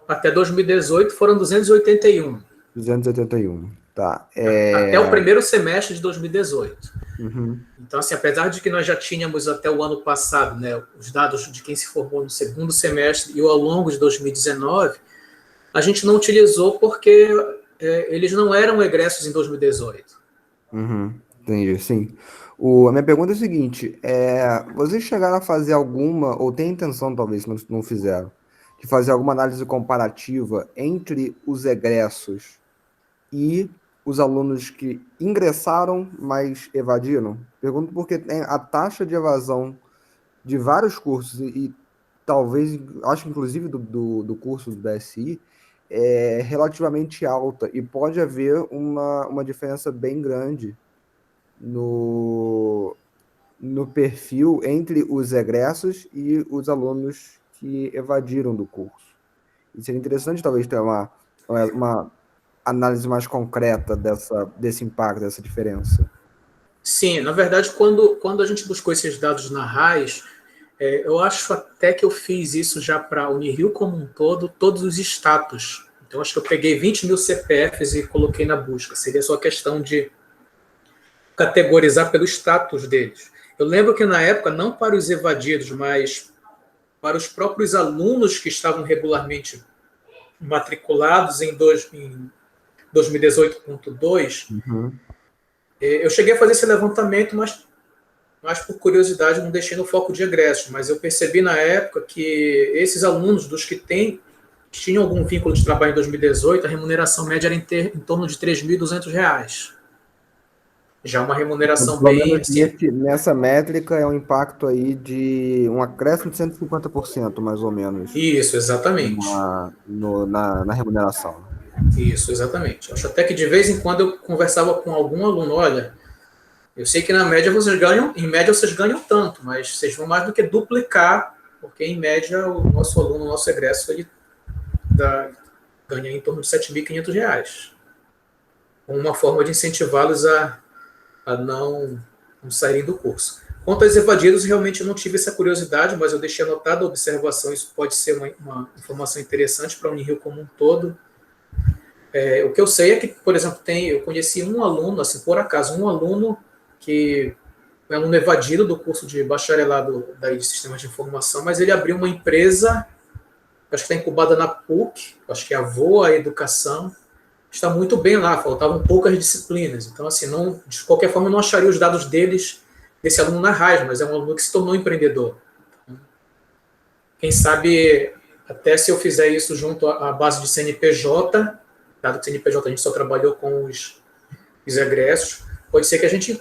Até 2018 foram 281. 281, tá. Até o primeiro semestre de 2018. Uhum. Então, assim, apesar de que nós já tínhamos até o ano passado, né, os dados de quem se formou no segundo semestre e ao longo de 2019, a gente não utilizou porque eles não eram egressos em 2018. Uhum. Entendi, sim. A minha pergunta é a seguinte, vocês chegaram a fazer alguma, ou tem intenção talvez, se não fizeram, de fazer alguma análise comparativa entre os egressos e os alunos que ingressaram, mas evadiram? Pergunto porque tem a taxa de evasão de vários cursos, e talvez, acho que inclusive do curso do BSI, é relativamente alta, e pode haver uma diferença bem grande no perfil entre os egressos e os alunos que evadiram do curso. E seria interessante, talvez, ter uma análise mais concreta desse impacto, dessa diferença. Sim, na verdade, quando a gente buscou esses dados na RAIS, eu acho até que eu fiz isso já para a Unirio como um todo, todos os status. Então, acho que eu peguei 20 mil CPFs e coloquei na busca. Seria só questão de categorizar pelo status deles. Eu lembro que, na época, não para os evadidos, mas para os próprios alunos que estavam regularmente matriculados em 2018.2, eu cheguei a fazer esse levantamento, mas por curiosidade não deixei no foco de egressos, mas eu percebi na época que esses alunos dos que têm tinham algum vínculo de trabalho em 2018, a remuneração média era em torno de R$ 3.200. Já uma remuneração Pelo bem menos assim. nessa métrica é um impacto aí de um acréscimo de 150%, mais ou menos, Isso, exatamente. na remuneração. Isso, exatamente. Acho até que de vez em quando eu conversava com algum aluno, olha, eu sei que na média vocês ganham, em média vocês ganham tanto, mas vocês vão mais do que duplicar, porque em média o nosso aluno, o nosso egresso, ele ganha em torno de R$ 7.500. Uma forma de incentivá-los a não saírem do curso. Quanto aos evadidos, realmente eu não tive essa curiosidade, mas eu deixei anotada a observação, isso pode ser uma informação interessante para a Unirio como um todo. O que eu sei é que, por exemplo, eu conheci um aluno, assim, por acaso, um aluno que é um aluno evadido do curso de bacharelado de Sistemas de Informação, mas ele abriu uma empresa, acho que está incubada na PUC, acho que é a Voa Educação, está muito bem lá, faltavam poucas disciplinas. Então, assim, de qualquer forma, eu não acharia os dados desse aluno na RAIS, mas é um aluno que se tornou empreendedor. Quem sabe, até se eu fizer isso junto à base de CNPJ, dado que CNPJ a gente só trabalhou com os egressos, pode ser que a gente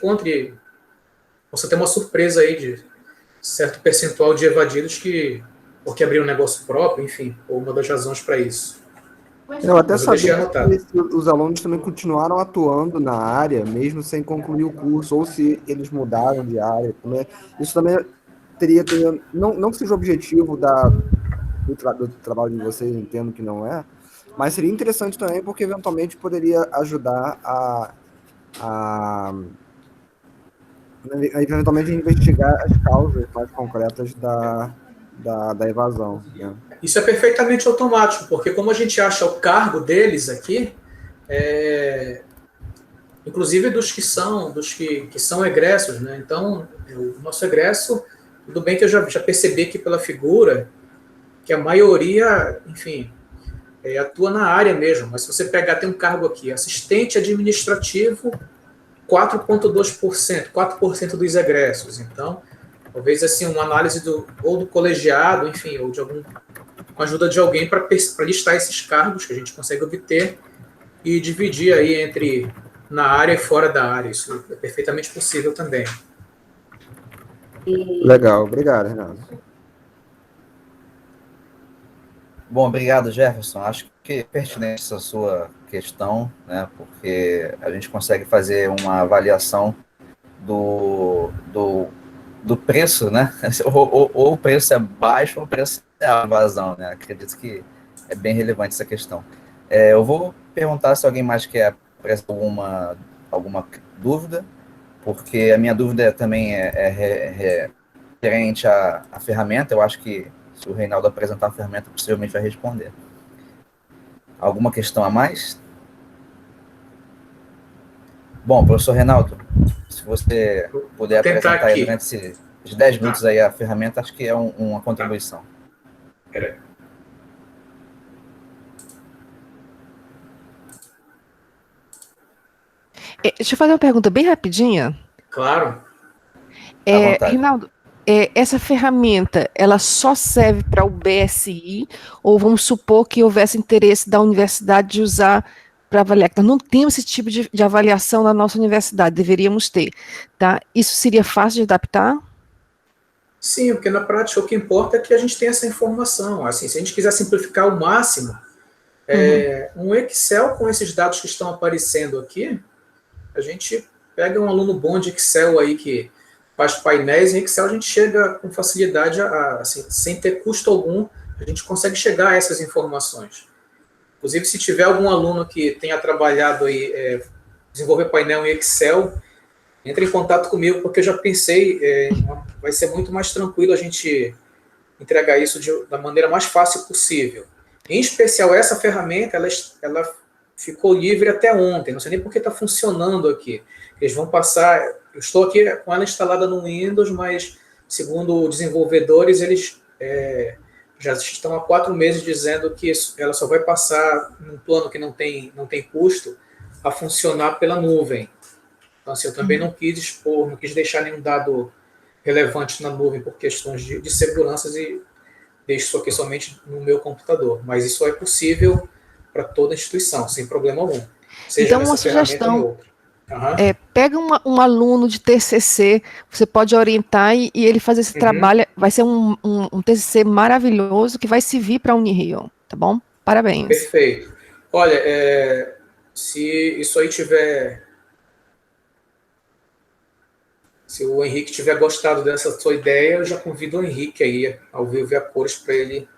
possa ter uma surpresa aí de certo percentual de evadidos porque abriram um negócio próprio, enfim, ou uma das razões para isso. Eu até Mas eu deixei sabia anotado. se os alunos também continuaram atuando na área, mesmo sem concluir o curso, ou se eles mudaram de área. Isso também teria, não que seja o objetivo do trabalho de vocês, entendo que não é, mas seria interessante também, porque eventualmente poderia ajudar eventualmente investigar as causas mais concretas da evasão, né? Isso é perfeitamente automático, porque como a gente acha o cargo deles aqui, inclusive dos que são egressos, né? Então, o nosso egresso, tudo bem que eu já percebi aqui pela figura que a maioria, enfim, atua na área mesmo, mas se você pegar, tem um cargo aqui, assistente administrativo, 4,2%, 4% dos egressos. Então, talvez assim, uma análise ou do colegiado, enfim, ou com a ajuda de alguém para listar esses cargos que a gente consegue obter e dividir aí entre na área e fora da área. Isso é perfeitamente possível também. Legal, obrigado, Renato. Bom, obrigado, Jefferson. Acho que é pertinente essa sua questão, né? Porque a gente consegue fazer uma avaliação do preço, né? Ou o preço é baixo ou o preço é a evasão, né? Acredito que é bem relevante essa questão. Eu vou perguntar se alguém mais quer apresentar alguma dúvida, porque a minha dúvida também é referente à ferramenta. Eu acho que se o Reinaldo apresentar a ferramenta, possivelmente vai responder. Alguma questão a mais? Bom, professor Reinaldo, se você puder apresentar aí durante esses 10 minutos aí a ferramenta, acho que é uma contribuição. Peraí. Deixa eu fazer uma pergunta bem rapidinha. Claro. Reinaldo, essa ferramenta, ela só serve para o BSI, ou vamos supor que houvesse interesse da universidade de usar para avaliar? Nós não temos esse tipo de avaliação na nossa universidade, deveríamos ter, tá? Isso seria fácil de adaptar? Sim, porque na prática o que importa é que a gente tenha essa informação. Assim, se a gente quiser simplificar ao máximo, um Excel com esses dados que estão aparecendo aqui, a gente pega um aluno bom de Excel aí que faz painéis, em Excel a gente chega com facilidade, assim, sem ter custo algum, a gente consegue chegar a essas informações. Inclusive, se tiver algum aluno que tenha trabalhado aí, desenvolver painel em Excel, entre em contato comigo, porque eu já pensei, vai ser muito mais tranquilo a gente entregar isso da maneira mais fácil possível. Em especial, essa ferramenta, ela ficou livre até ontem, não sei nem porque está funcionando aqui. Eles vão passar, eu estou aqui com ela instalada no Windows, mas segundo desenvolvedores, eles já estão há 4 meses dizendo que ela só vai passar num plano que não tem custo a funcionar pela nuvem. Então, assim, eu também não quis deixar nenhum dado relevante na nuvem por questões de segurança e deixo isso aqui somente no meu computador. Mas isso é possível para toda instituição, sem problema algum. Seja então, nessa uma ferramenta ou em sugestão, outra. Uhum. pega um aluno de TCC, você pode orientar e ele fazer esse trabalho, vai ser um TCC maravilhoso que vai servir para a Unirio, tá bom? Parabéns. Perfeito. Olha, se isso aí tiver... Se o Henrique tiver gostado dessa sua ideia, eu já convido o Henrique aí, ao vivo e a cores, para ele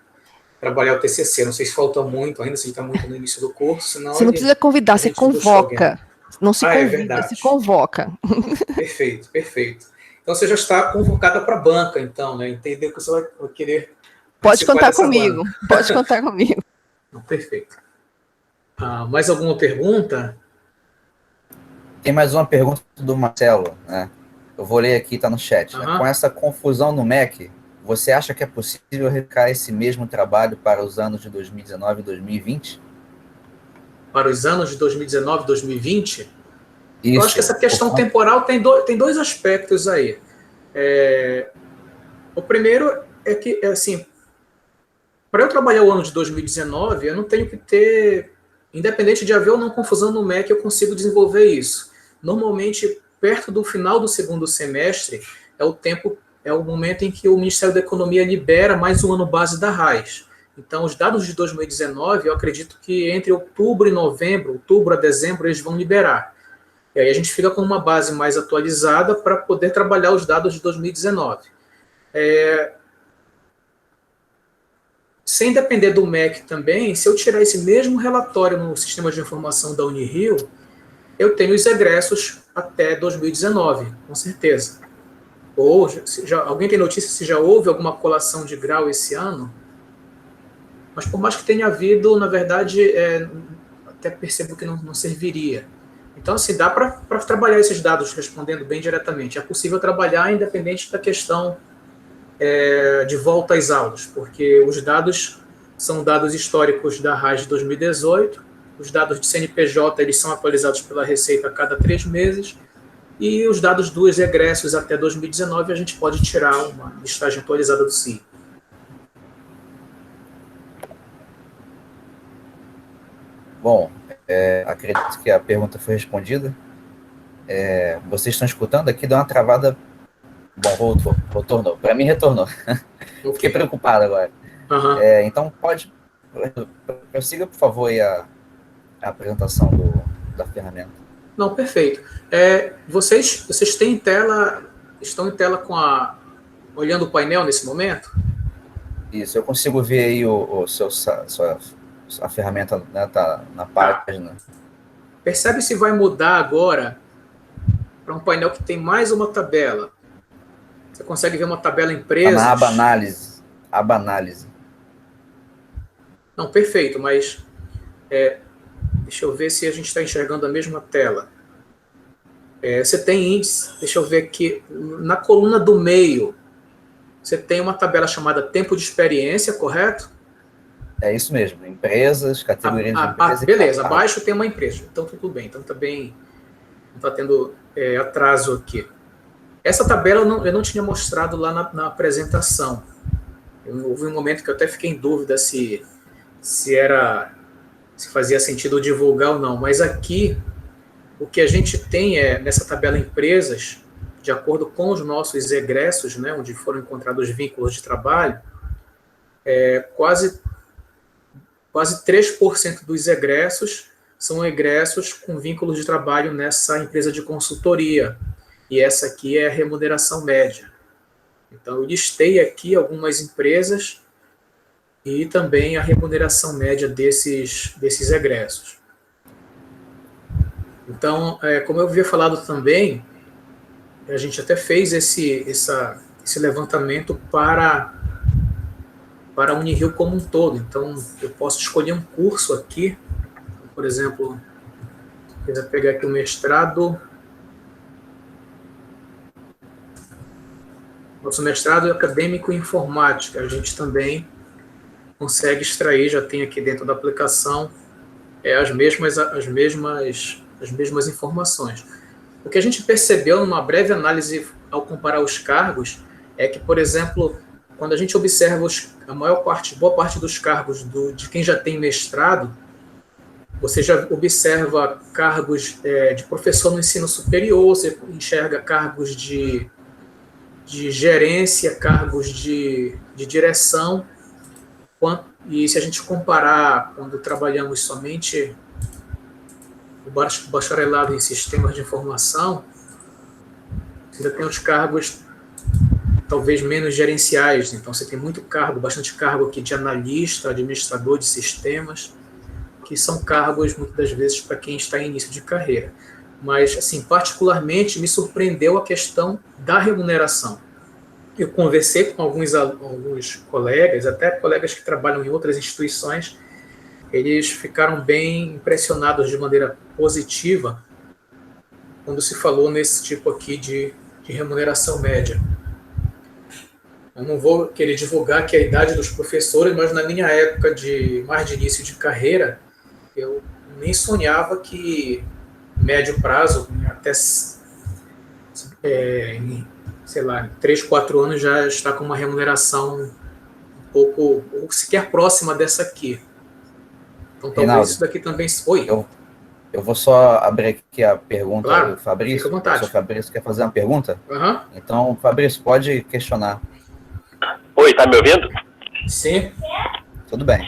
trabalhar o TCC. Não sei se falta muito ainda, se ele está muito no início do curso, senão Você não precisa convidar, a você gente deixa alguém. convoca. Não se É convida, verdade. se convoca. Perfeito, perfeito. Então você já está convocada para a banca, então, né? Entendeu que você vai querer... Pode contar comigo, pode contar comigo. Perfeito. Mais alguma pergunta? Tem mais uma pergunta do Marcelo, né? Eu vou ler aqui, está no chat. Né? Com essa confusão no MEC, você acha que é possível replicar esse mesmo trabalho para os anos de 2019 e 2020? Para os anos de 2019 e 2020? Isso. Eu acho que essa questão temporal tem dois aspectos aí. O primeiro é que, assim, para eu trabalhar o ano de 2019, eu não tenho que ter... Independente de haver ou não confusão no MEC, eu consigo desenvolver isso. Normalmente, perto do final do segundo semestre, é o momento em que o Ministério da Economia libera mais um ano base da RAIS. Então, os dados de 2019, eu acredito que entre outubro a dezembro, eles vão liberar. E aí a gente fica com uma base mais atualizada para poder trabalhar os dados de 2019. Sem depender do MEC também, se eu tirar esse mesmo relatório no sistema de informação da Unirio, eu tenho os egressos até 2019, com certeza. Ou, alguém tem notícia se já houve alguma colação de grau esse ano? Mas por mais que tenha havido, na verdade, até percebo que não serviria. Então, assim, dá para trabalhar esses dados respondendo bem diretamente. É possível trabalhar independente da questão de volta às aulas, porque os dados são dados históricos da RAIS de 2018, os dados de CNPJ eles são atualizados pela Receita a cada 3 meses, e os dados dos egressos até 2019 a gente pode tirar uma listagem atualizada do CIE. Bom, acredito que a pergunta foi respondida. Vocês estão escutando aqui? Deu uma travada. Bom, retornou. Para mim, retornou. Okay. Fiquei preocupado agora. Uhum. Então, prossiga, por favor, aí a apresentação da ferramenta. Não, perfeito. Vocês têm estão em tela olhando o painel nesse momento? Isso, eu consigo ver aí a ferramenta, né, tá na página. Percebe se vai mudar agora para um painel que tem mais uma tabela. Você consegue ver uma tabela empresas? Na aba análise. Aba análise. Não, perfeito, mas deixa eu ver se a gente está enxergando a mesma tela. Você tem índice, deixa eu ver aqui, na coluna do meio, você tem uma tabela chamada tempo de experiência, correto? É isso mesmo, empresas, categorias de empresas. Beleza, abaixo tem uma empresa, então tudo bem, então está bem, não está tendo atraso aqui. Essa tabela eu não tinha mostrado lá na apresentação. Houve um momento que eu até fiquei em dúvida se fazia sentido eu divulgar ou não, mas aqui o que a gente tem nessa tabela empresas, de acordo com os nossos egressos, né, onde foram encontrados os vínculos de trabalho, quase 3% dos egressos são egressos com vínculos de trabalho nessa empresa de consultoria. E essa aqui é a remuneração média. Então, eu listei aqui algumas empresas e também a remuneração média desses egressos. Então, como eu havia falado também, a gente até fez esse levantamento para a Unirio como um todo. Então, eu posso escolher um curso aqui, por exemplo, se quiser pegar aqui o mestrado. Nosso mestrado é acadêmico em informática. A gente também consegue extrair, já tem aqui dentro da aplicação, as mesmas informações. O que a gente percebeu numa breve análise ao comparar os cargos é que, por exemplo, quando a gente observa boa parte dos cargos de quem já tem mestrado, você já observa cargos de professor no ensino superior, você enxerga cargos de gerência, cargos de direção. E se a gente comparar quando trabalhamos somente o bacharelado em sistemas de informação, você ainda tem os cargos talvez menos gerenciais. Então, você tem bastante cargo aqui de analista, administrador de sistemas, que são cargos, muitas das vezes, para quem está em início de carreira. Mas, assim, particularmente, me surpreendeu a questão da remuneração. Eu conversei com alguns colegas, até colegas que trabalham em outras instituições, eles ficaram bem impressionados de maneira positiva quando se falou nesse tipo aqui de remuneração média. Eu não vou querer divulgar aqui a idade dos professores, mas na minha época mais de início de carreira, eu nem sonhava que médio prazo, até em 3, 4 anos já está com uma remuneração um pouco, ou sequer próxima dessa aqui. Então talvez Reinaldo, isso daqui também... Oi? Eu vou só abrir aqui a pergunta do Fabrício. Fica à vontade. O Fabrício quer fazer uma pergunta? Uhum. Então, Fabrício, pode questionar. Oi, tá me ouvindo? Sim. Tudo bem.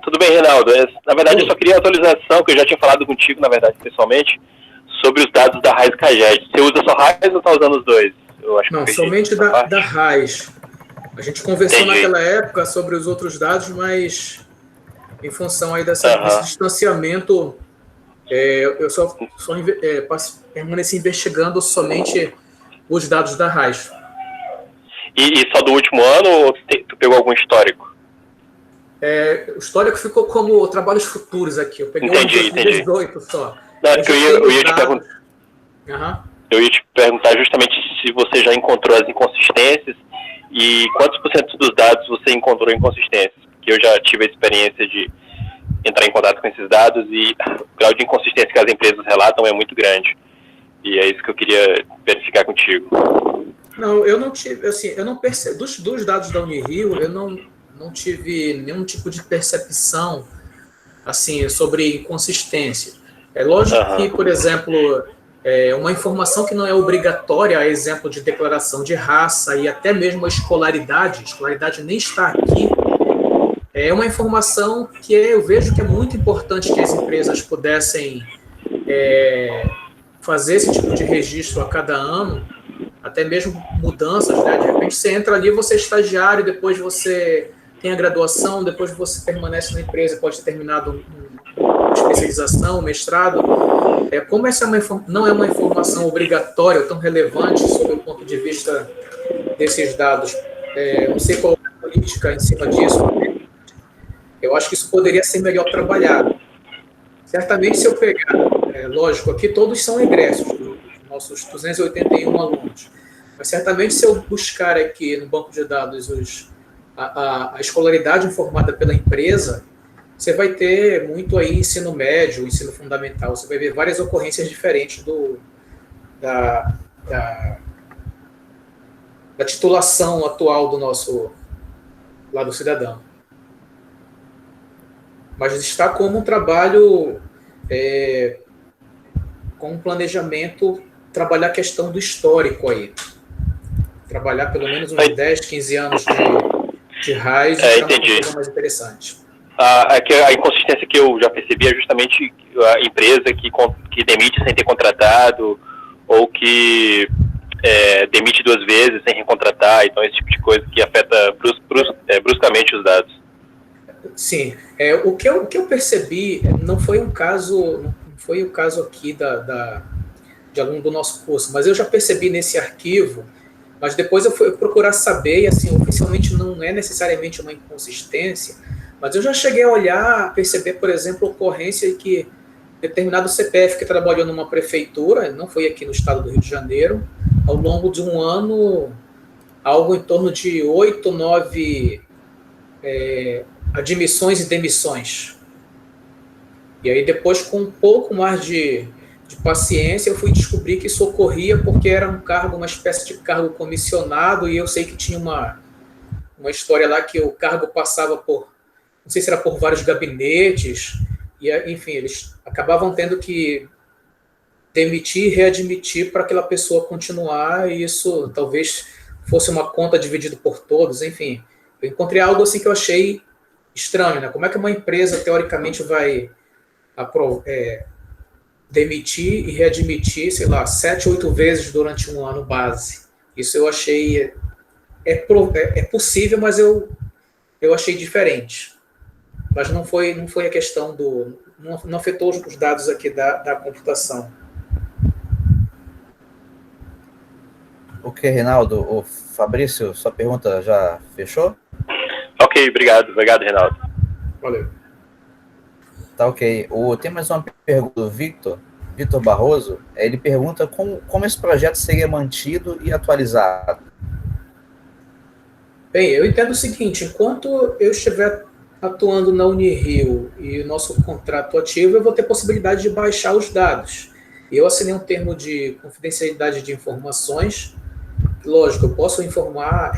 Tudo bem, Reinaldo. Na verdade, eu só queria atualização, que eu já tinha falado contigo, na verdade, pessoalmente, sobre os dados da RAIS CAGED. Você usa só RAIS ou está usando os dois? Não, somente da RAIS. A gente conversou naquela época sobre os outros dados, mas em função aí desse distanciamento, eu só permaneci investigando somente os dados da RAIS. E só do último ano ou tu pegou algum histórico? O histórico ficou como trabalhos futuros aqui. Eu peguei um de 2018 só. Não, eu ia te perguntar justamente se você já encontrou as inconsistências e quantos % dos dados você encontrou inconsistências. Porque eu já tive a experiência de entrar em contato com esses dados e o grau de inconsistência que as empresas relatam é muito grande. E é isso que eu queria verificar contigo. Não, eu não tive, assim, eu não percebi, dos dados da Unirio, eu não tive nenhum tipo de percepção, assim, sobre inconsistência. É lógico que, por exemplo, uma informação que não é obrigatória, a exemplo de declaração de raça e até mesmo a escolaridade nem está aqui, é uma informação que eu vejo que é muito importante que as empresas pudessem fazer esse tipo de registro a cada ano, até mesmo mudanças, né? De repente você entra ali, você é estagiário, depois você tem a graduação, depois você permanece na empresa, pode ter terminado uma especialização, mestrado. Como essa não é uma informação obrigatória, tão relevante sob o ponto de vista desses dados, não sei qual é a política em cima disso, eu acho que isso poderia ser melhor trabalhado. Certamente, se eu pegar, lógico, aqui todos são egressos, nossos 281 alunos, mas certamente se eu buscar aqui no banco de dados a escolaridade informada pela empresa, você vai ter muito aí ensino médio, ensino fundamental, você vai ver várias ocorrências diferentes da titulação atual do nosso lado cidadão. Mas está como um trabalho com um planejamento, trabalhar a questão do histórico aí. Trabalhar pelo menos uns 10, 15 anos de RAIS é uma coisa mais interessante. A inconsistência que eu já percebi é justamente a empresa que demite sem ter contratado ou que demite 2 vezes sem recontratar, então esse tipo de coisa que afeta bruscamente os dados. Sim, o que eu percebi não foi o caso aqui de aluno do nosso curso, mas eu já percebi nesse arquivo, mas depois eu fui procurar saber, e assim, oficialmente não é necessariamente uma inconsistência, mas eu já cheguei a olhar, perceber, por exemplo, ocorrência que determinado CPF que trabalhou numa prefeitura, não foi aqui no estado do Rio de Janeiro, ao longo de um ano, algo em torno de 8, 9 admissões e demissões. E aí depois, com um pouco mais de paciência, eu fui descobrir que isso ocorria porque era um cargo, uma espécie de cargo comissionado, e eu sei que tinha uma história lá que o cargo passava por, não sei se era por vários gabinetes, e, enfim, eles acabavam tendo que demitir e readmitir para aquela pessoa continuar, e isso talvez fosse uma conta dividida por todos, enfim. Eu encontrei algo assim que eu achei estranho, né? Como é que uma empresa, teoricamente, vai demitir e readmitir, sei lá, 7, 8 vezes durante um ano base? Isso eu achei... É possível, mas eu achei diferente. Mas não foi a questão do... Não afetou os dados aqui da computação. Ok, Reinaldo. O Fabrício, sua pergunta já fechou? Ok, obrigado. Obrigado, Reinaldo. Valeu. Tá ok. Tem mais uma pergunta do Vitor Barroso. Ele pergunta como esse projeto seria mantido e atualizado. Bem, eu entendo o seguinte, enquanto eu estiver atuando na Unirio e o nosso contrato ativo, eu vou ter possibilidade de baixar os dados. Eu assinei um termo de confidencialidade de informações. Lógico, eu posso informar,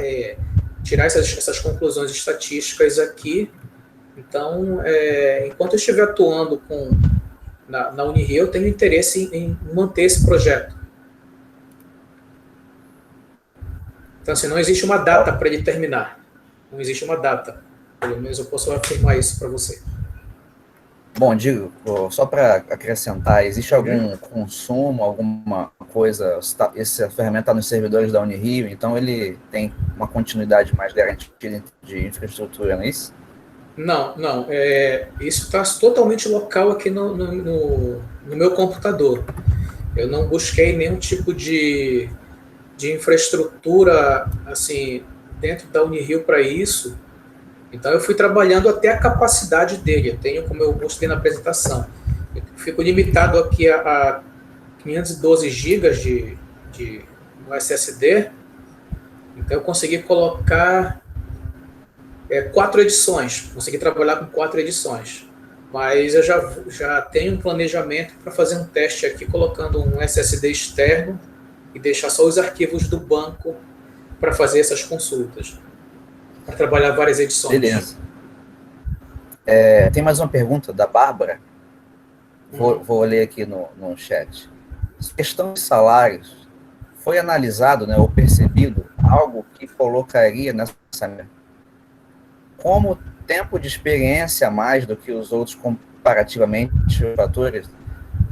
tirar essas conclusões estatísticas aqui. Então, enquanto eu estiver atuando na Unirio, eu tenho interesse em manter esse projeto. Então, assim, não existe uma data para ele terminar. Não existe uma data. Pelo menos eu posso afirmar isso para você. Bom, digo, só para acrescentar, existe algum consumo, alguma coisa, essa ferramenta está nos servidores da Unirio, então ele tem uma continuidade mais garantida de infraestrutura, não é isso? Não. Isso está totalmente local aqui no meu computador. Eu não busquei nenhum tipo de infraestrutura assim, dentro da Unirio para isso. Então, eu fui trabalhando até a capacidade dele. Eu tenho, como eu mostrei na apresentação, eu fico limitado aqui a 512 GB de SSD. Então, eu consegui colocar 4 edições. Consegui trabalhar com 4 edições. Mas eu já tenho um planejamento para fazer um teste aqui, colocando um SSD externo e deixar só os arquivos do banco para fazer essas consultas. Para trabalhar várias edições. Beleza. Tem mais uma pergunta da Bárbara. Vou ler aqui no chat. A questão de salários foi analisado, né, ou percebido algo que colocaria nessa como tempo de experiência a mais do que os outros comparativamente fatores?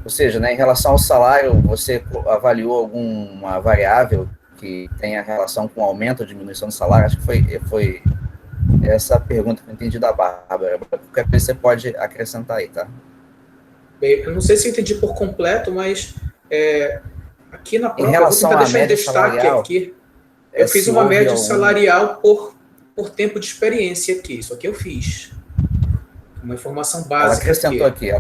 Ou seja, né, em relação ao salário, você avaliou alguma variável que tenha relação com aumento ou diminuição do salário? Acho que foi essa pergunta que eu entendi da Bárbara. Qualquer coisa você pode acrescentar aí, tá? Bem, eu não sei se eu entendi por completo, mas aqui na prova, em relação eu vou tentar à deixar em média destaque salarial, aqui. Eu fiz uma média salarial por tempo de experiência aqui. Isso aqui eu fiz. Uma informação básica. Ela acrescentou aqui.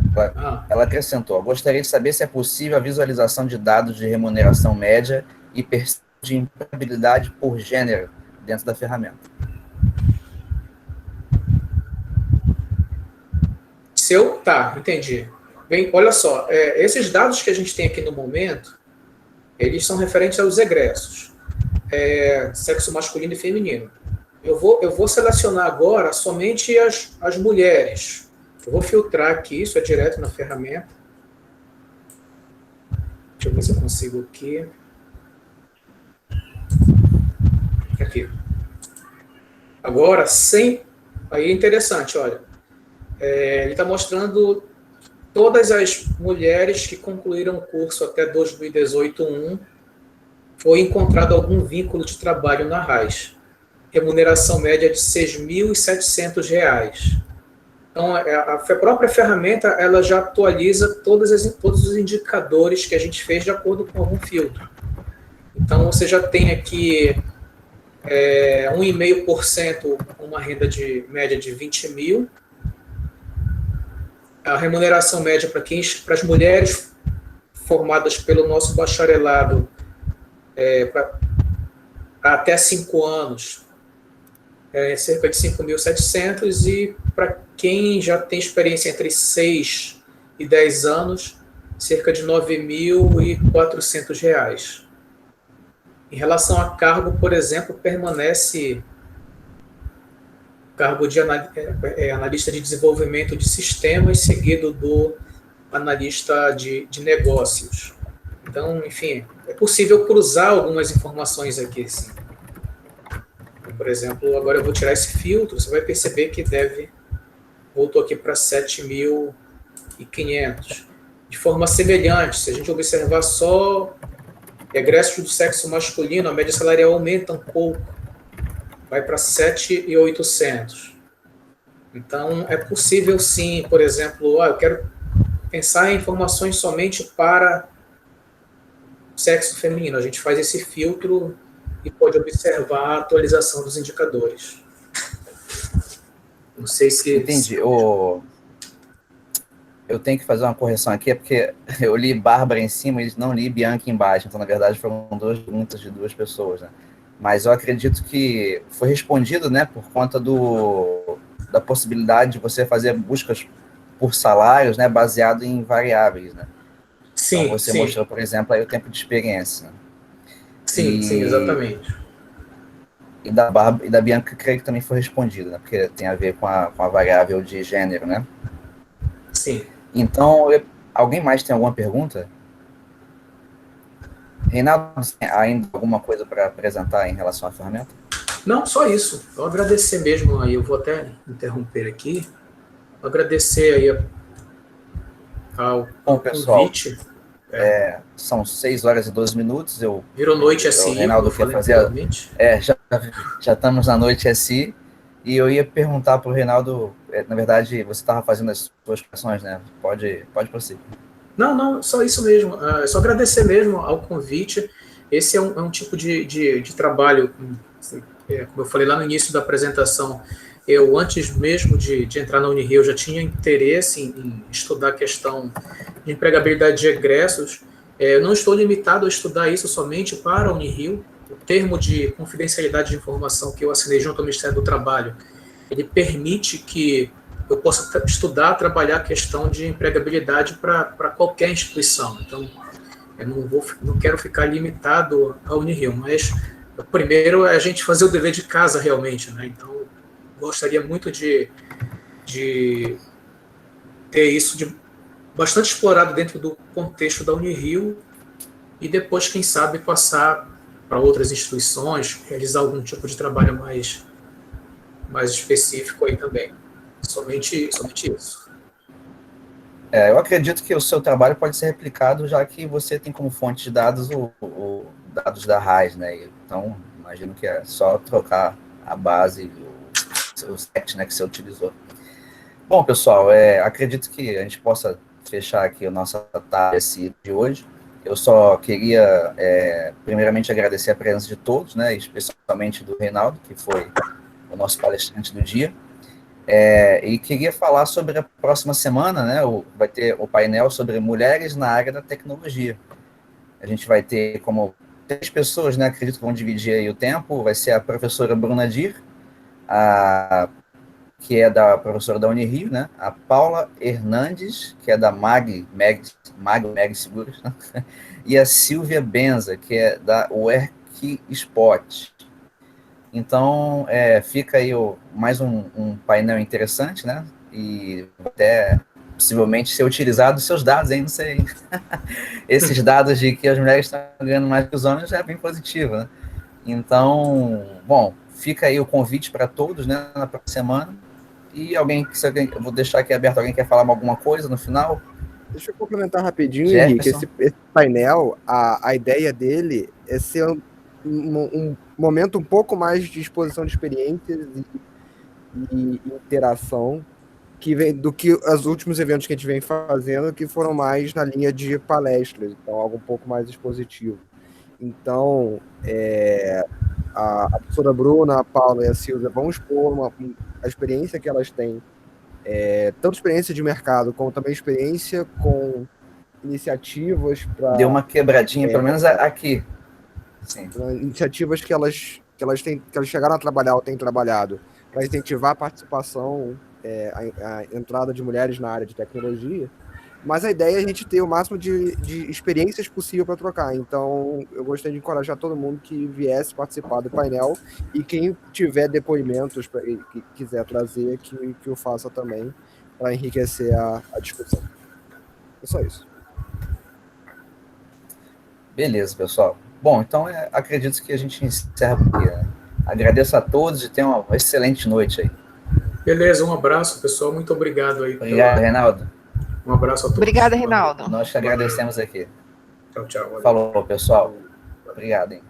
Ela acrescentou. Gostaria de saber se é possível a visualização de dados de remuneração média e de empregabilidade por gênero dentro da ferramenta. Tá, entendi. Bem, olha só, esses dados que a gente tem aqui no momento, eles são referentes aos egressos, sexo masculino e feminino. Eu vou selecionar agora somente as mulheres. Eu vou filtrar aqui, isso é direto na ferramenta. Deixa eu ver se eu consigo aqui. Aqui. Agora, aí é interessante, olha. Ele está mostrando todas as mulheres que concluíram o curso até 2018-1 foi encontrado algum vínculo de trabalho na RAIS. Remuneração média de R$ 6.700. Então, a própria ferramenta ela já atualiza todos os indicadores que a gente fez de acordo com algum filtro. Então, você já tem aqui 1,5% uma renda de média de 20 mil. A remuneração média para as mulheres formadas pelo nosso bacharelado até 5 anos, cerca de 5.700, e para quem já tem experiência entre 6 e 10 anos, cerca de R$ 9.400. Em relação a cargo, por exemplo, permanece cargo de analista de desenvolvimento de sistemas, seguido do analista de negócios. Então, enfim, é possível cruzar algumas informações aqui, sim. Por exemplo, agora eu vou tirar esse filtro, você vai perceber que voltou aqui para 7.500. De forma semelhante, se a gente observar só egressos do sexo masculino, a média salarial aumenta um pouco, vai para 7.800. Então, é possível sim, por exemplo, eu quero pensar em informações somente para sexo feminino. A gente faz esse filtro e pode observar a atualização dos indicadores. Não sei se... Entendi. Eu tenho que fazer uma correção aqui, é porque eu li Bárbara em cima e não li Bianca embaixo. Então, na verdade, foram duas perguntas de duas pessoas, né? Mas eu acredito que foi respondido, né, por conta da possibilidade de você fazer buscas por salários, né, baseado em variáveis, né? Sim, então, você mostrou, por exemplo, aí o tempo de experiência. Sim, sim, exatamente. E da Bianca, creio que também foi respondido, né? Porque tem a ver com a variável de gênero, né? Sim. Então, alguém mais tem alguma pergunta? Reinaldo, ainda alguma coisa para apresentar em relação à ferramenta? Não, só isso. Eu agradecer mesmo aí, eu vou até interromper aqui. Agradecer aí ao convite. São 6 horas e 12 minutos. Virou noite SI. O Reinaldo quer fazer. Já estamos na noite SI. E eu ia perguntar para o Reinaldo, na verdade, você estava fazendo as suas questões, né? Pode prosseguir. Não, só isso mesmo. É só agradecer mesmo ao convite. Esse é um tipo de trabalho, como eu falei lá no início da apresentação, eu, antes mesmo de entrar na Unirio, já tinha interesse em estudar a questão de empregabilidade de egressos. Eu não estou limitado a estudar isso somente para a Unirio. O termo de confidencialidade de informação que eu assinei junto ao Ministério do Trabalho, ele permite que eu possa estudar, trabalhar a questão de empregabilidade para qualquer instituição. Então, eu não quero ficar limitado à Unirio, mas primeiro é a gente fazer o dever de casa realmente, né? Então, gostaria muito de ter isso bastante explorado dentro do contexto da Unirio e depois, quem sabe, passar para outras instituições, realizar algum tipo de trabalho mais específico aí também. Somente isso. Eu acredito que o seu trabalho pode ser replicado, já que você tem como fonte de dados os dados da RAIS, né? Então, imagino que é só trocar a base, o set, né, que você utilizou. Bom, pessoal, acredito que a gente possa fechar aqui a nossa tarde de hoje. Eu só queria, primeiramente, agradecer a presença de todos, né, especialmente do Reinaldo, que foi o nosso palestrante do dia. E queria falar sobre a próxima semana, né, vai ter o painel sobre mulheres na área da tecnologia. A gente vai ter como 3 pessoas, né, acredito que vão dividir aí o tempo. Vai ser a professora Bruna Dir, que é da professora da Unirio, né, a Paula Hernandes, que é da Mag Seguros, né? E a Silvia Benza, que é da Workspot. Então, fica aí mais um painel interessante, né? E até possivelmente ser utilizado os seus dados, hein? Não sei. Esses dados de que as mulheres estão ganhando mais que os homens já é bem positivo, né? Então, bom, fica aí o convite para todos, né, na próxima semana. E eu vou deixar aqui aberto, alguém quer falar alguma coisa no final? Deixa eu complementar rapidinho, Henrique. Esse painel, a ideia dele é ser um momento um pouco mais de exposição de experiências e interação do que os últimos eventos que a gente vem fazendo, que foram mais na linha de palestras, então algo um pouco mais expositivo. Então, a professora Bruna, a Paula e a Silvia vão expor a experiência que elas têm, tanto experiência de mercado, como também experiência com iniciativas para... Deu uma quebradinha, pelo menos aqui. Sim. Iniciativas que elas chegaram a trabalhar ou têm trabalhado para incentivar a participação, a entrada de mulheres na área de tecnologia. Mas a ideia é a gente ter o máximo de experiências possível para trocar. Então, eu gostaria de encorajar todo mundo que viesse participar do painel e quem tiver depoimentos que quiser trazer, que o faça também, para enriquecer a discussão. É só isso. Beleza, pessoal. Bom, então acredito que a gente encerra por aqui, né? Agradeço a todos e tenham uma excelente noite aí. Beleza, um abraço, pessoal. Muito obrigado aí. Obrigado, Reinaldo. Um abraço a todos. Obrigada, Reinaldo. Nós te agradecemos aqui. Tchau, tchau. Valeu. Falou, pessoal. Obrigado, hein?